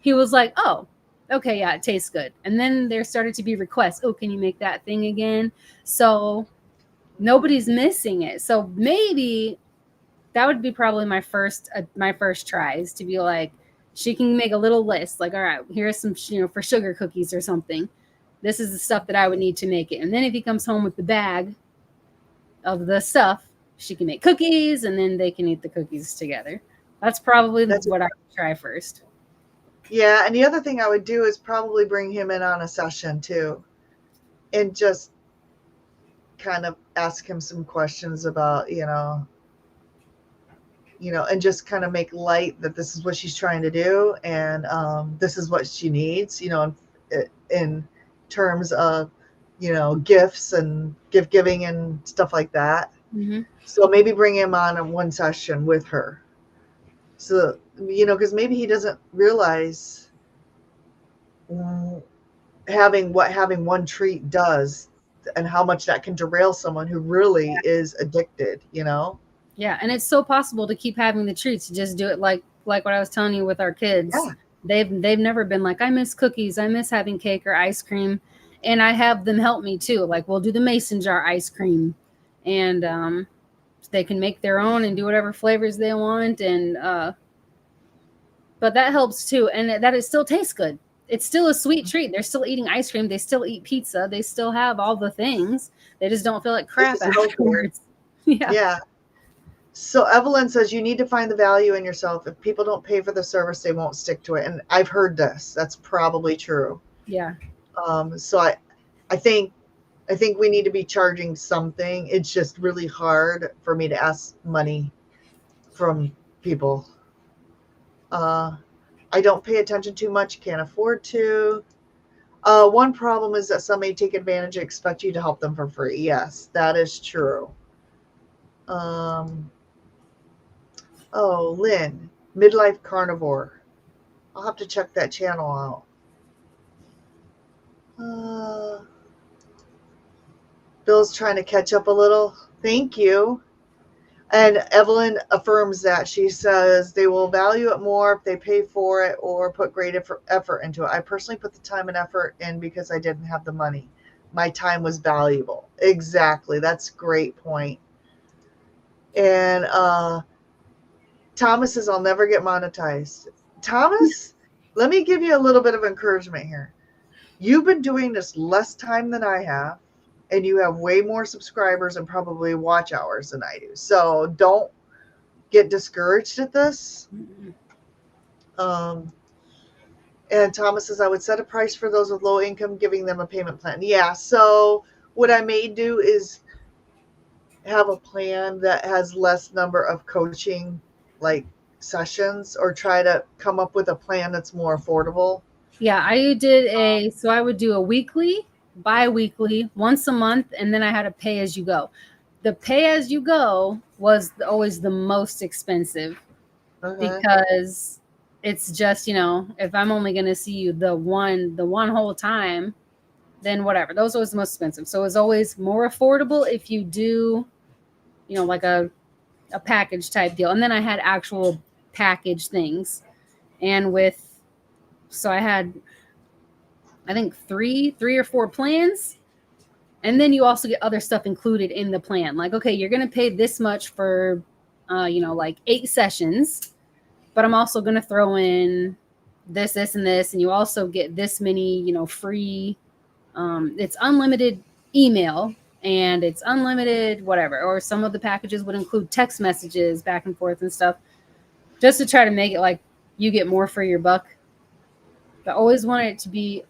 B: he was like, oh, okay, yeah, it tastes good. And then there started to be requests, oh, can you make that thing again? So nobody's missing it. So maybe that would be probably my first tries to be like, she can make a little list, like, all right, here's some, for sugar cookies or something. This is the stuff that I would need to make it. And then if he comes home with the bag of the stuff, she can make cookies, and then they can eat the cookies together. That's probably what I would try first.
A: Yeah, and the other thing I would do is probably bring him in on a session too, and just kind of ask him some questions about, and just kind of make light that this is what she's trying to do, and this is what she needs, in terms of, gifts and gift giving and stuff like that.
B: Mm-hmm.
A: So maybe bring him on in one session with her. So, because maybe he doesn't realize having one treat does and how much that can derail someone who really is addicted,
B: Yeah, and it's so possible to keep having the treats. Just do it like what I was telling you with our kids.
A: Yeah.
B: They've never been like, I miss cookies, I miss having cake or ice cream, and I have them help me too. Like, we'll do the mason jar ice cream, and they can make their own and do whatever flavors they want, and but that helps too, and that it still tastes good. It's still a sweet treat. They're still eating ice cream. They still eat pizza. They still have all the things. They just don't feel like crap afterwards.
A: Yeah. So Evelyn says you need to find the value in yourself. If people don't pay for the service, they won't stick to it. And I've heard this. That's probably true.
B: Yeah.
A: So I think we need to be charging something. It's just really hard for me to ask money from people. I don't pay attention too much. Can't afford to. One problem is that some may take advantage and expect you to help them for free. Yes, that is true. Lynn, Midlife Carnivore. I'll have to check that channel out. Bill's trying to catch up a little. Thank you. And Evelyn affirms that. She says they will value it more if they pay for it or put great effort into it. I personally put the time and effort in because I didn't have the money. My time was valuable. Exactly. That's a great point. And Thomas says, I'll never get monetized. Thomas, let me give you a little bit of encouragement here. You've been doing this less time than I have, and you have way more subscribers and probably watch hours than I do. So don't get discouraged at this. And Thomas says, I would set a price for those with low income, giving them a payment plan. Yeah, so what I may do is have a plan that has less number of coaching sessions, or try to come up with a plan that's more affordable.
B: Yeah, I would do a weekly, bi-weekly, once a month, and then I had a pay as you go. The pay as you go was always the most expensive because it's just, if I'm only going to see you the one whole time, then whatever. Those are always the most expensive. So it's always more affordable if you do, like a package type deal. And then I had actual package things. And so I had, I think three or four plans. And then you also get other stuff included in the plan. Like, okay, you're going to pay this much for, 8 sessions, but I'm also going to throw in this, and this. And you also get this many, free, it's unlimited email and it's unlimited whatever. Or some of the packages would include text messages back and forth and stuff, just to try to make it like you get more for your buck. But I always wanted it to be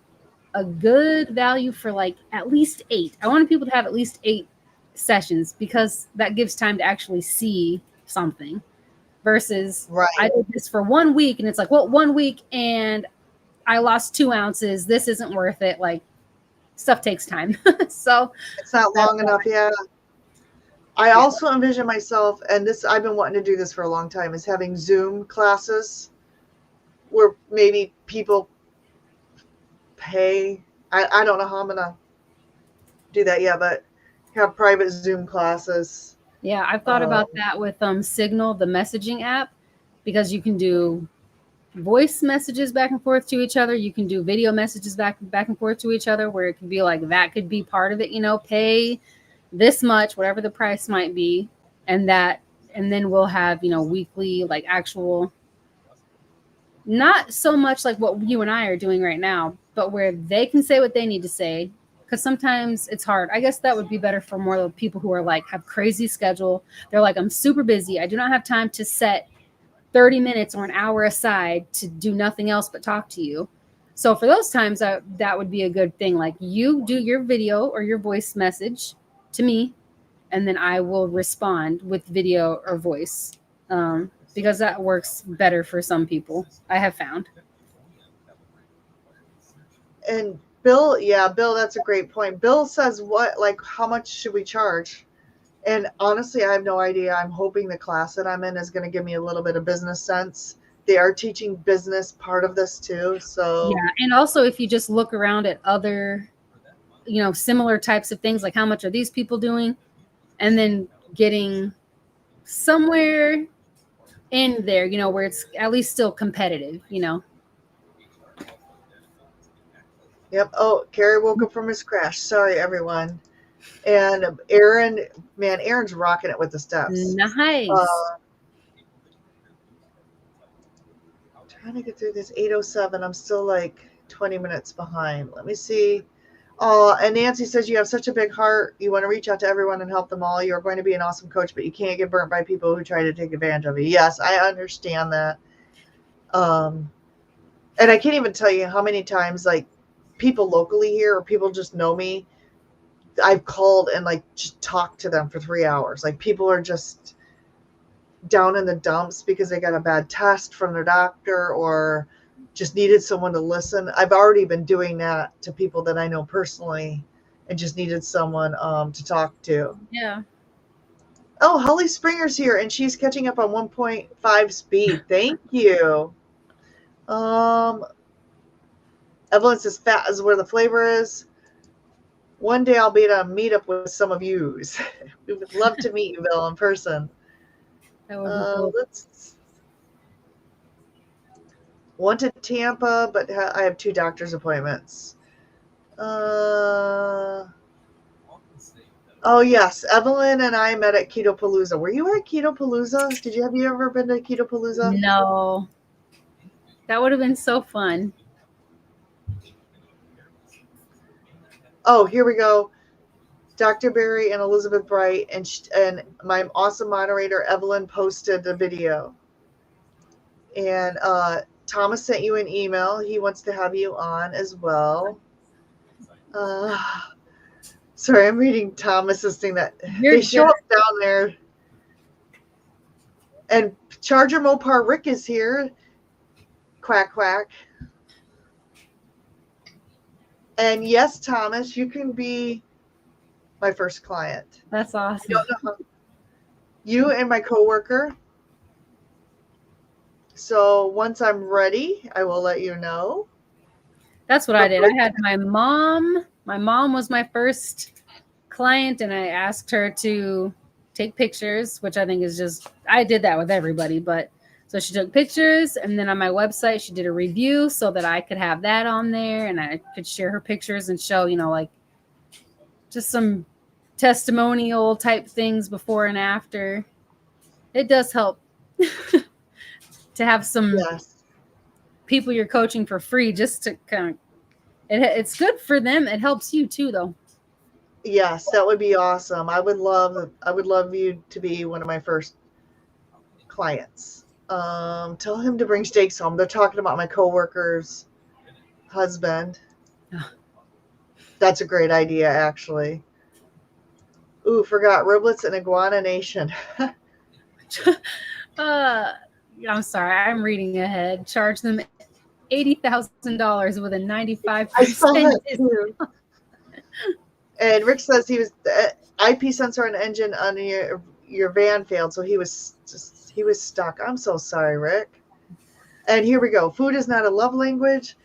B: a good value for at least 8. I wanted people to have at least 8 sessions because that gives time to actually see something versus I did this for 1 week and it's like, well, 1 week and I lost 2 ounces. This isn't worth it. Stuff takes time. So
A: it's not long enough. Yeah. I also envision myself, and I've been wanting to do this for a long time, is having Zoom classes where maybe people pay. I don't know how I'm going to do that yet, but have private Zoom classes
B: Yeah, I've thought about that with Signal, the messaging app, because you can do voice messages back and forth to each other. You can do video messages back and forth to each other, where it could be like that could be part of it. Pay this much, whatever the price might be, and that, and then we'll have weekly like actual, not so much like what you and I are doing right now, but where they can say what they need to say. Because sometimes it's hard. I guess that would be better for more of the people who are like have crazy schedule. They're like, I'm super busy. I do not have time to set 30 minutes or an hour aside to do nothing else but talk to you. So for those times, that would be a good thing. Like you do your video or your voice message to me, and then I will respond with video or voice, because that works better for some people, I have found.
A: And Bill, yeah, Bill, that's a great point. Bill says, what, like, how much should we charge? And honestly, I have no idea. I'm hoping the class that I'm in is going to give me a little bit of business sense. They are teaching business part of this too. So,
B: Yeah. And also, if you just look around at other, similar types of things, like how much are these people doing? And then getting somewhere in there, where it's at least still competitive.
A: yep. Oh, Carrie woke up from his crash. Sorry, everyone. And Aaron, man, Aaron's rocking it with the steps.
B: Nice.
A: Trying to get through this 8:07. I'm still like 20 minutes behind. Let me see. Oh, and Nancy says you have such a big heart. You want to reach out to everyone and help them all. You're going to be an awesome coach, but you can't get burnt by people who try to take advantage of you. Yes, I understand that. And I can't even tell you how many times, like, people locally here or people just know me. I've called and like just talked to them for 3 hours. Like, people are just down in the dumps because they got a bad test from their doctor or just needed someone to listen. I've already been doing that to people that I know personally and just needed someone to talk to.
B: Yeah.
A: Oh, Holly Springer's here and she's catching up on 1.5 speed. Thank you. Um, Evelyn says fat is where the flavor is. One day I'll be at a meetup with some of yous. We would love to meet you, Bill, in person.
B: That would be cool.
A: Let's one to Tampa, but I have 2 doctor's appointments. Oh yes, Evelyn and I met at Keto Palooza. Were you at Keto Palooza? Have you ever been to Keto Palooza?
B: No. That would have been so fun.
A: Oh, here we go. Dr. Barry and Elizabeth Bright and my awesome moderator Evelyn posted the video. And Thomas sent you an email. He wants to have you on as well. Sorry, I'm reading Thomas's thing that they show up down there. And Charger Mopar Rick is here. Quack, quack. And yes, Thomas, you can be my first client.
B: That's awesome.
A: I don't know how. You and my coworker. So once I'm ready, I will let you know.
B: That's what I did. I had my mom. My mom was my first client, and I asked her to take pictures, which I think is just, I did that with everybody, but so she took pictures, and then on my website, she did a review so that I could have that on there, and I could share her pictures and show, like just some testimonial type things before and after. It does help to have some people you're coaching for free, just to kind of, it's good for them. It helps you too, though.
A: Yes, that would be awesome. I would love you to be one of my first clients. Tell him to bring steaks home. They're talking about my coworker's husband. That's a great idea, actually. Ooh, forgot riblets and iguana nation.
B: I'm sorry, I'm reading ahead. Charge them $80,000 with a 95%.
A: I saw that too. And Rick says he was the IP sensor and engine on your van failed, so he was stuck. I'm so sorry, Rick. And here we go. Food is not a love language.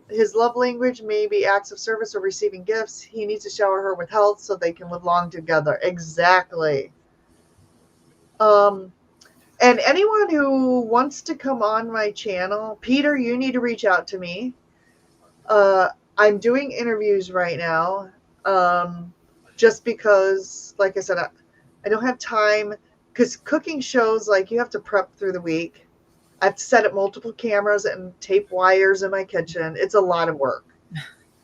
A: His love language may be acts of service or receiving gifts. He needs to shower her with health so they can live long together. Exactly. Um, and anyone who wants to come on my channel, Peter, you need to reach out to me. I'm doing interviews right now, just because, like I said, I don't have time, because cooking shows, like, you have to prep through the week. I have to set up multiple cameras and tape wires in my kitchen. It's a lot of work.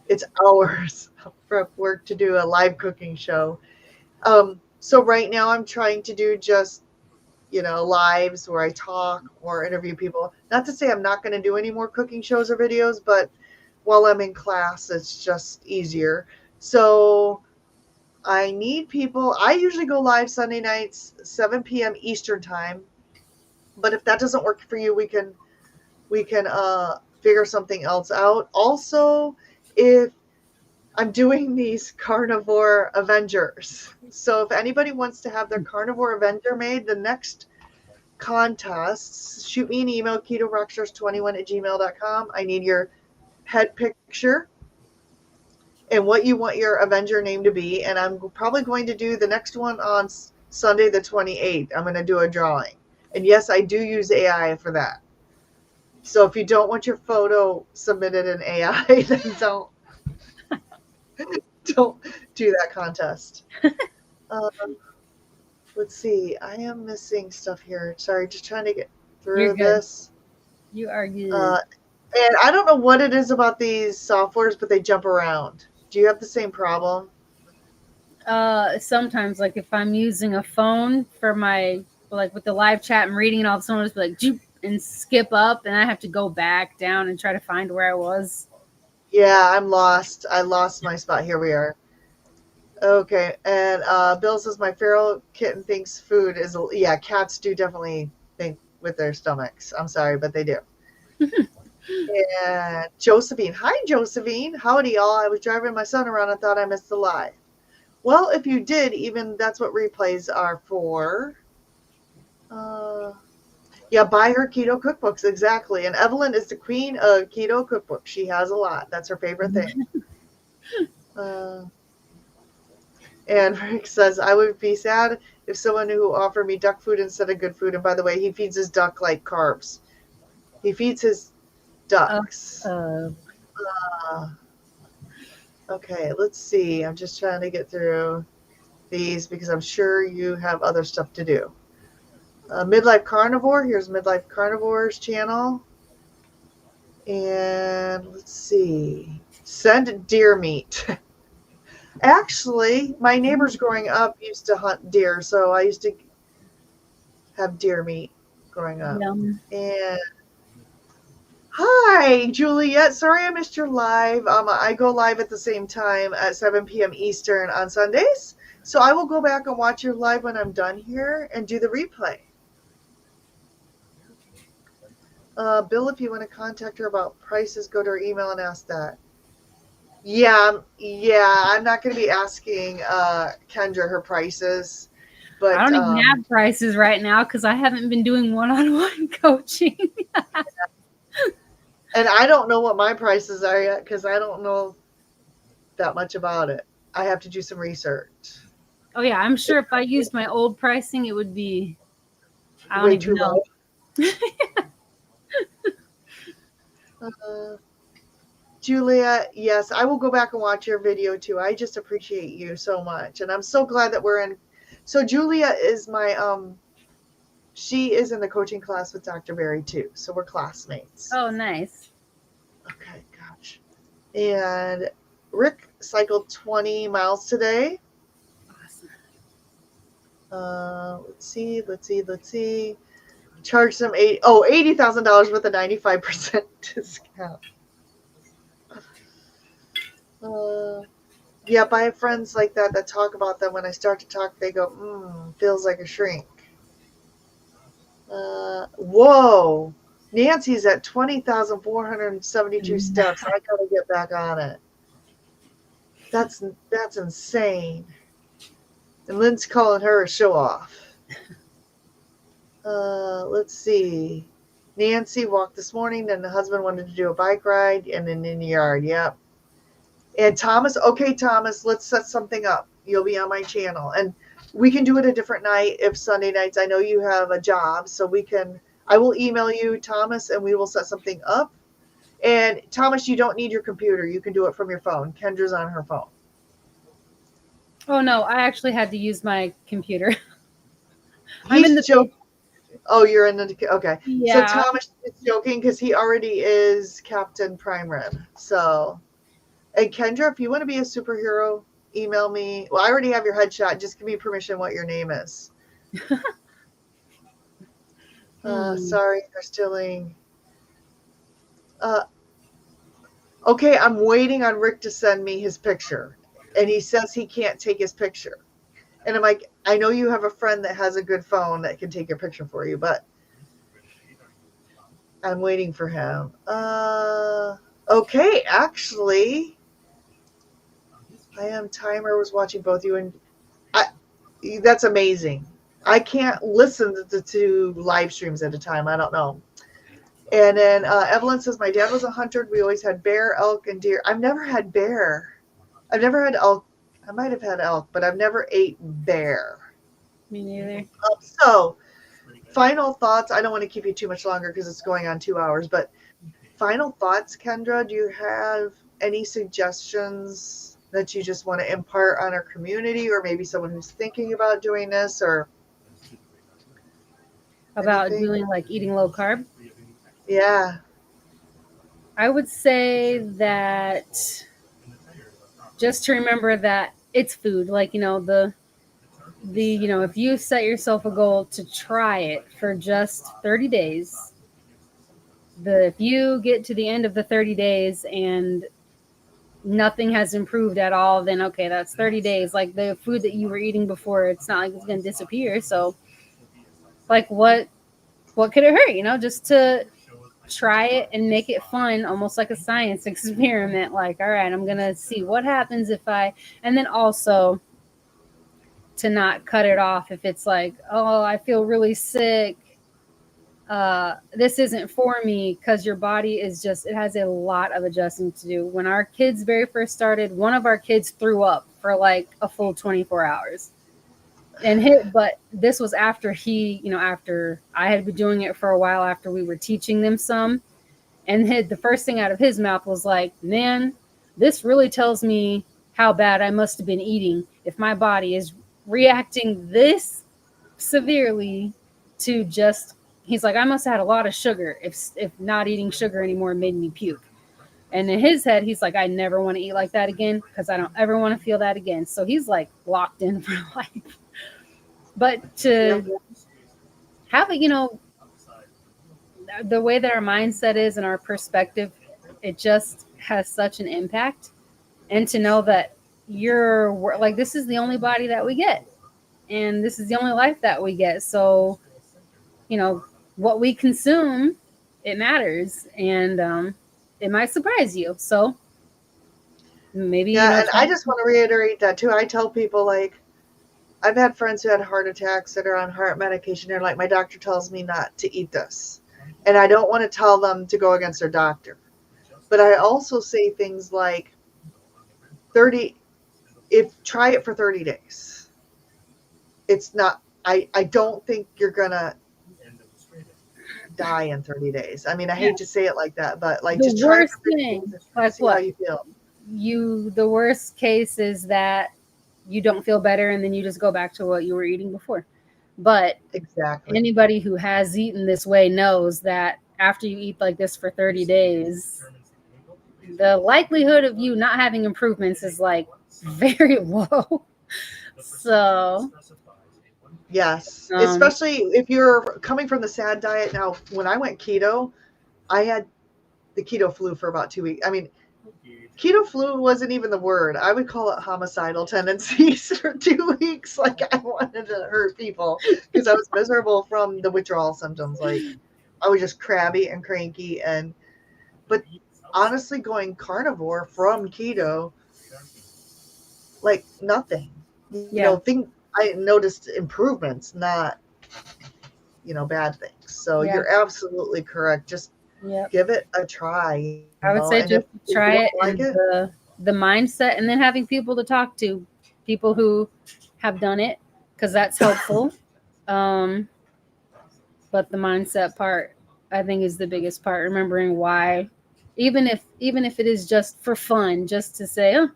A: It's hours of prep work to do a live cooking show. So right now I'm trying to do just, lives where I talk or interview people. Not to say I'm not going to do any more cooking shows or videos, but while I'm in class, it's just easier. So I need people. I usually go live Sunday nights, 7 p.m. Eastern time. But if that doesn't work for you, we can figure something else out. Also, if I'm doing these carnivore Avengers. So if anybody wants to have their carnivore Avenger made, the next contest, shoot me an email, ketorockstars21@gmail.com. I need your head picture and what you want your Avenger name to be. And I'm probably going to do the next one on Sunday the 28th. I'm going to do a drawing. And yes, I do use AI for that. So if you don't want your photo submitted in AI, then don't do that contest. Let's see. I am missing stuff here. Sorry, just trying to get
B: You're
A: through
B: good.
A: this.
B: You are good.
A: And I don't know what it is about these softwares, but they jump around. Do you have the same problem?
B: Sometimes, like if I'm using a phone for my, like with the live chat and reading, and all of a sudden just like joop, and skip up, and I have to go back down and try to find where I was.
A: Yeah, I'm lost. I lost my spot. Here we are. Okay, and Bill says my feral kitten thinks food is. Yeah, cats do definitely think with their stomachs. I'm sorry, but they do. And Josephine. Hi, Josephine. Howdy, y'all. I was driving my son around and thought I missed the live. Well, if you did, even that's what replays are for. Yeah, buy her keto cookbooks. Exactly. And Evelyn is the queen of keto cookbooks. She has a lot. That's her favorite thing. And Rick says, I would be sad if someone who offered me duck food instead of good food. And by the way, he feeds his duck like carbs. He feeds his ducks. Okay, let's see. I'm just trying to get through these because I'm sure you have other stuff to do. Midlife Carnivore. Here's Midlife Carnivore's channel. And let's see. Send deer meat. Actually, my neighbors growing up used to hunt deer, so I used to have deer meat growing up.
B: Yum.
A: And hi, Juliet. Sorry I missed your live. I go live at the same time at 7 p.m. Eastern on Sundays. So I will go back and watch your live when I'm done here and do the replay. Bill, if you want to contact her about prices, go to her email and ask that. Yeah, I'm not going to be asking Kendra her prices. But
B: I don't even have prices right now because I haven't been doing one-on-one coaching.
A: And I don't know what my prices are yet because I don't know that much about it. I have to do some research.
B: Oh yeah, I'm sure if I used my old pricing, it would be, I don't
A: Way
B: even
A: too
B: know.
A: Julia, yes, I will go back and watch your video too. I just appreciate you so much. And I'm so glad that we're in. So Julia is my, she is in the coaching class with Dr. Barry too. So we're classmates.
B: Oh, nice.
A: Okay, gosh. And Rick cycled 20 miles today.
B: Awesome.
A: Let's see. Charge them $80,000 with a 95% discount. Yep, I have friends like that talk about them. When I start to talk, they go, feels like a shrink. Whoa. Nancy's at 20,472 steps. I gotta get back on it. That's insane. And Lynn's calling her a show off. Let's see. Nancy walked this morning, then the husband wanted to do a bike ride, and then in the yard. Yep. And Thomas, okay, Thomas, let's set something up. You'll be on my channel. And we can do it a different night if Sunday nights. I know you have a job, so I will email you, Thomas, and we will set something up. And Thomas, you don't need your computer. You can do it from your phone. Kendra's on her phone.
B: Oh no, I actually had to use my computer. I'm in
A: He's
B: the
A: joking. Oh, you're in the okay. So
B: yeah.
A: Thomas is joking because he already is Captain Prime Rib. So, and Kendra, if you want to be a superhero, email me. Well, I already have your headshot. Just give me permission what your name is. Sorry, they're stealing. Okay, I'm waiting on Rick to send me his picture, and he says he can't take his picture. And I'm like, I know you have a friend that has a good phone that can take your picture for you, but I'm waiting for him. Okay, actually, I am timer was watching both you and I. That's amazing. I can't listen to live streams at a time. I don't know. And then Evelyn says, my dad was a hunter. We always had bear, elk, and deer. I've never had bear. I've never had elk. I might have had elk, but I've never ate bear.
B: Me neither.
A: So, final thoughts. I don't want to keep you too much longer because it's going on 2 hours, but final thoughts, Kendra. Do you have any suggestions that you just want to impart on our community, or maybe someone who's thinking about doing this, or
B: About
A: anything?
B: doing like eating low carb?
A: Yeah.
B: I would say that just to remember that it's food. Like, the if you set yourself a goal to try it for just 30 days, if you get to the end of the 30 days and nothing has improved at all, then okay, that's 30 days. Like the food that you were eating before, it's not like it's going to disappear. So like what could it hurt, just to try it and make it fun, almost like a science experiment. Like, all right, I'm going to see what happens and then also to not cut it off if it's like, oh, I feel really sick. This isn't for me, because your body it has a lot of adjusting to do. When our kids very first started, one of our kids threw up for like a full 24 hours but this was after after I had been doing it for a while, after we were teaching them some, and the first thing out of his mouth was like, man, this really tells me how bad I must have been eating if my body is reacting this severely to just, he's like, I must have had a lot of sugar if not eating sugar anymore made me puke. And in his head, he's like, I never want to eat like that again because I don't ever want to feel that again. So he's like locked in for life. But to have it, the way that our mindset is and our perspective, it just has such an impact. And to know that you're like, this is the only body that we get, and this is the only life that we get. So, what we consume, it matters, and it might surprise you. So maybe,
A: and I just want to reiterate that too. I tell people, like, I've had friends who had heart attacks that are on heart medication. They're like, my doctor tells me not to eat this. And I don't want to tell them to go against their doctor. But I also say things like, try it for 30 days. It's not, I don't think you're going to die in 30 days. I mean, I hate to say it like that, but like, just try it for 30 days and see how you feel.
B: The worst case is that you don't feel better and then you just go back to what you were eating before. But
A: exactly,
B: anybody who has eaten this way knows that after you eat like this for 30 days, the likelihood of you not having improvements is like very low. So
A: yes, especially if you're coming from the SAD diet. Now, when I went keto, I had the keto flu for about 2 weeks. I mean, keto flu wasn't even the word. I would call it homicidal tendencies for 2 weeks. Like, I wanted to hurt people because I was miserable from the withdrawal symptoms. Like, I was just crabby and cranky. But honestly, going carnivore from keto, like, nothing. I noticed improvements, not, bad things. So you're absolutely correct. Just give it a try.
B: I would say just try it, and the mindset, and then having people to talk to, people who have done it, because that's helpful. Um, but the mindset part, I think, is the biggest part. Remembering why, even if it is just for fun, just to say, oh,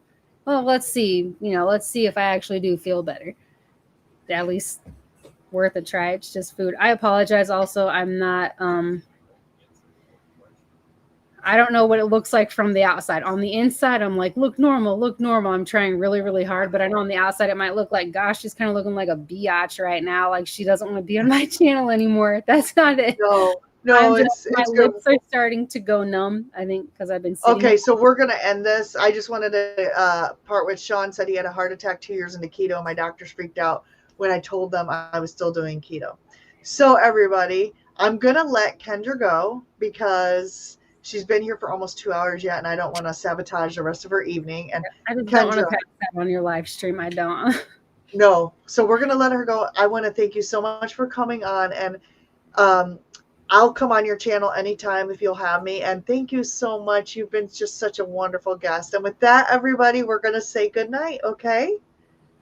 B: well, let's see, let's see if I actually do feel better. At least worth a try. It's just food. I apologize. Also, I'm not. I don't know what it looks like from the outside. On the inside, I'm like, look normal, look normal. I'm trying really, really hard, but I know on the outside it might look like, gosh, she's kind of looking like a biatch right now. Like she doesn't want to be on my channel anymore. That's not it.
A: No,
B: My
A: it's good.
B: lips are starting to go numb, I think, because I've been sitting.
A: Okay, so we're gonna end this. I just wanted to part with Sean said he had a heart attack 2 years into keto. My doctors freaked out when I told them I was still doing keto. So everybody, I'm gonna let Kendra go because she's been here for almost 2 hours yet, and I don't want to sabatage the rest of her evening. And
B: I just
A: Kendra,
B: don't want to pass that on your live stream. I don't.
A: No, so we're gonna let her go. I want to thank you so much for coming on, and um, I'll come on your channel anytime if you'll have me. And thank you so much. You've been just such a wonderful guest. And with that, everybody, we're going to say good night. Okay.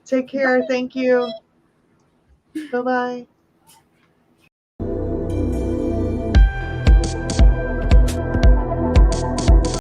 A: Take care. Thank you. Bye-bye.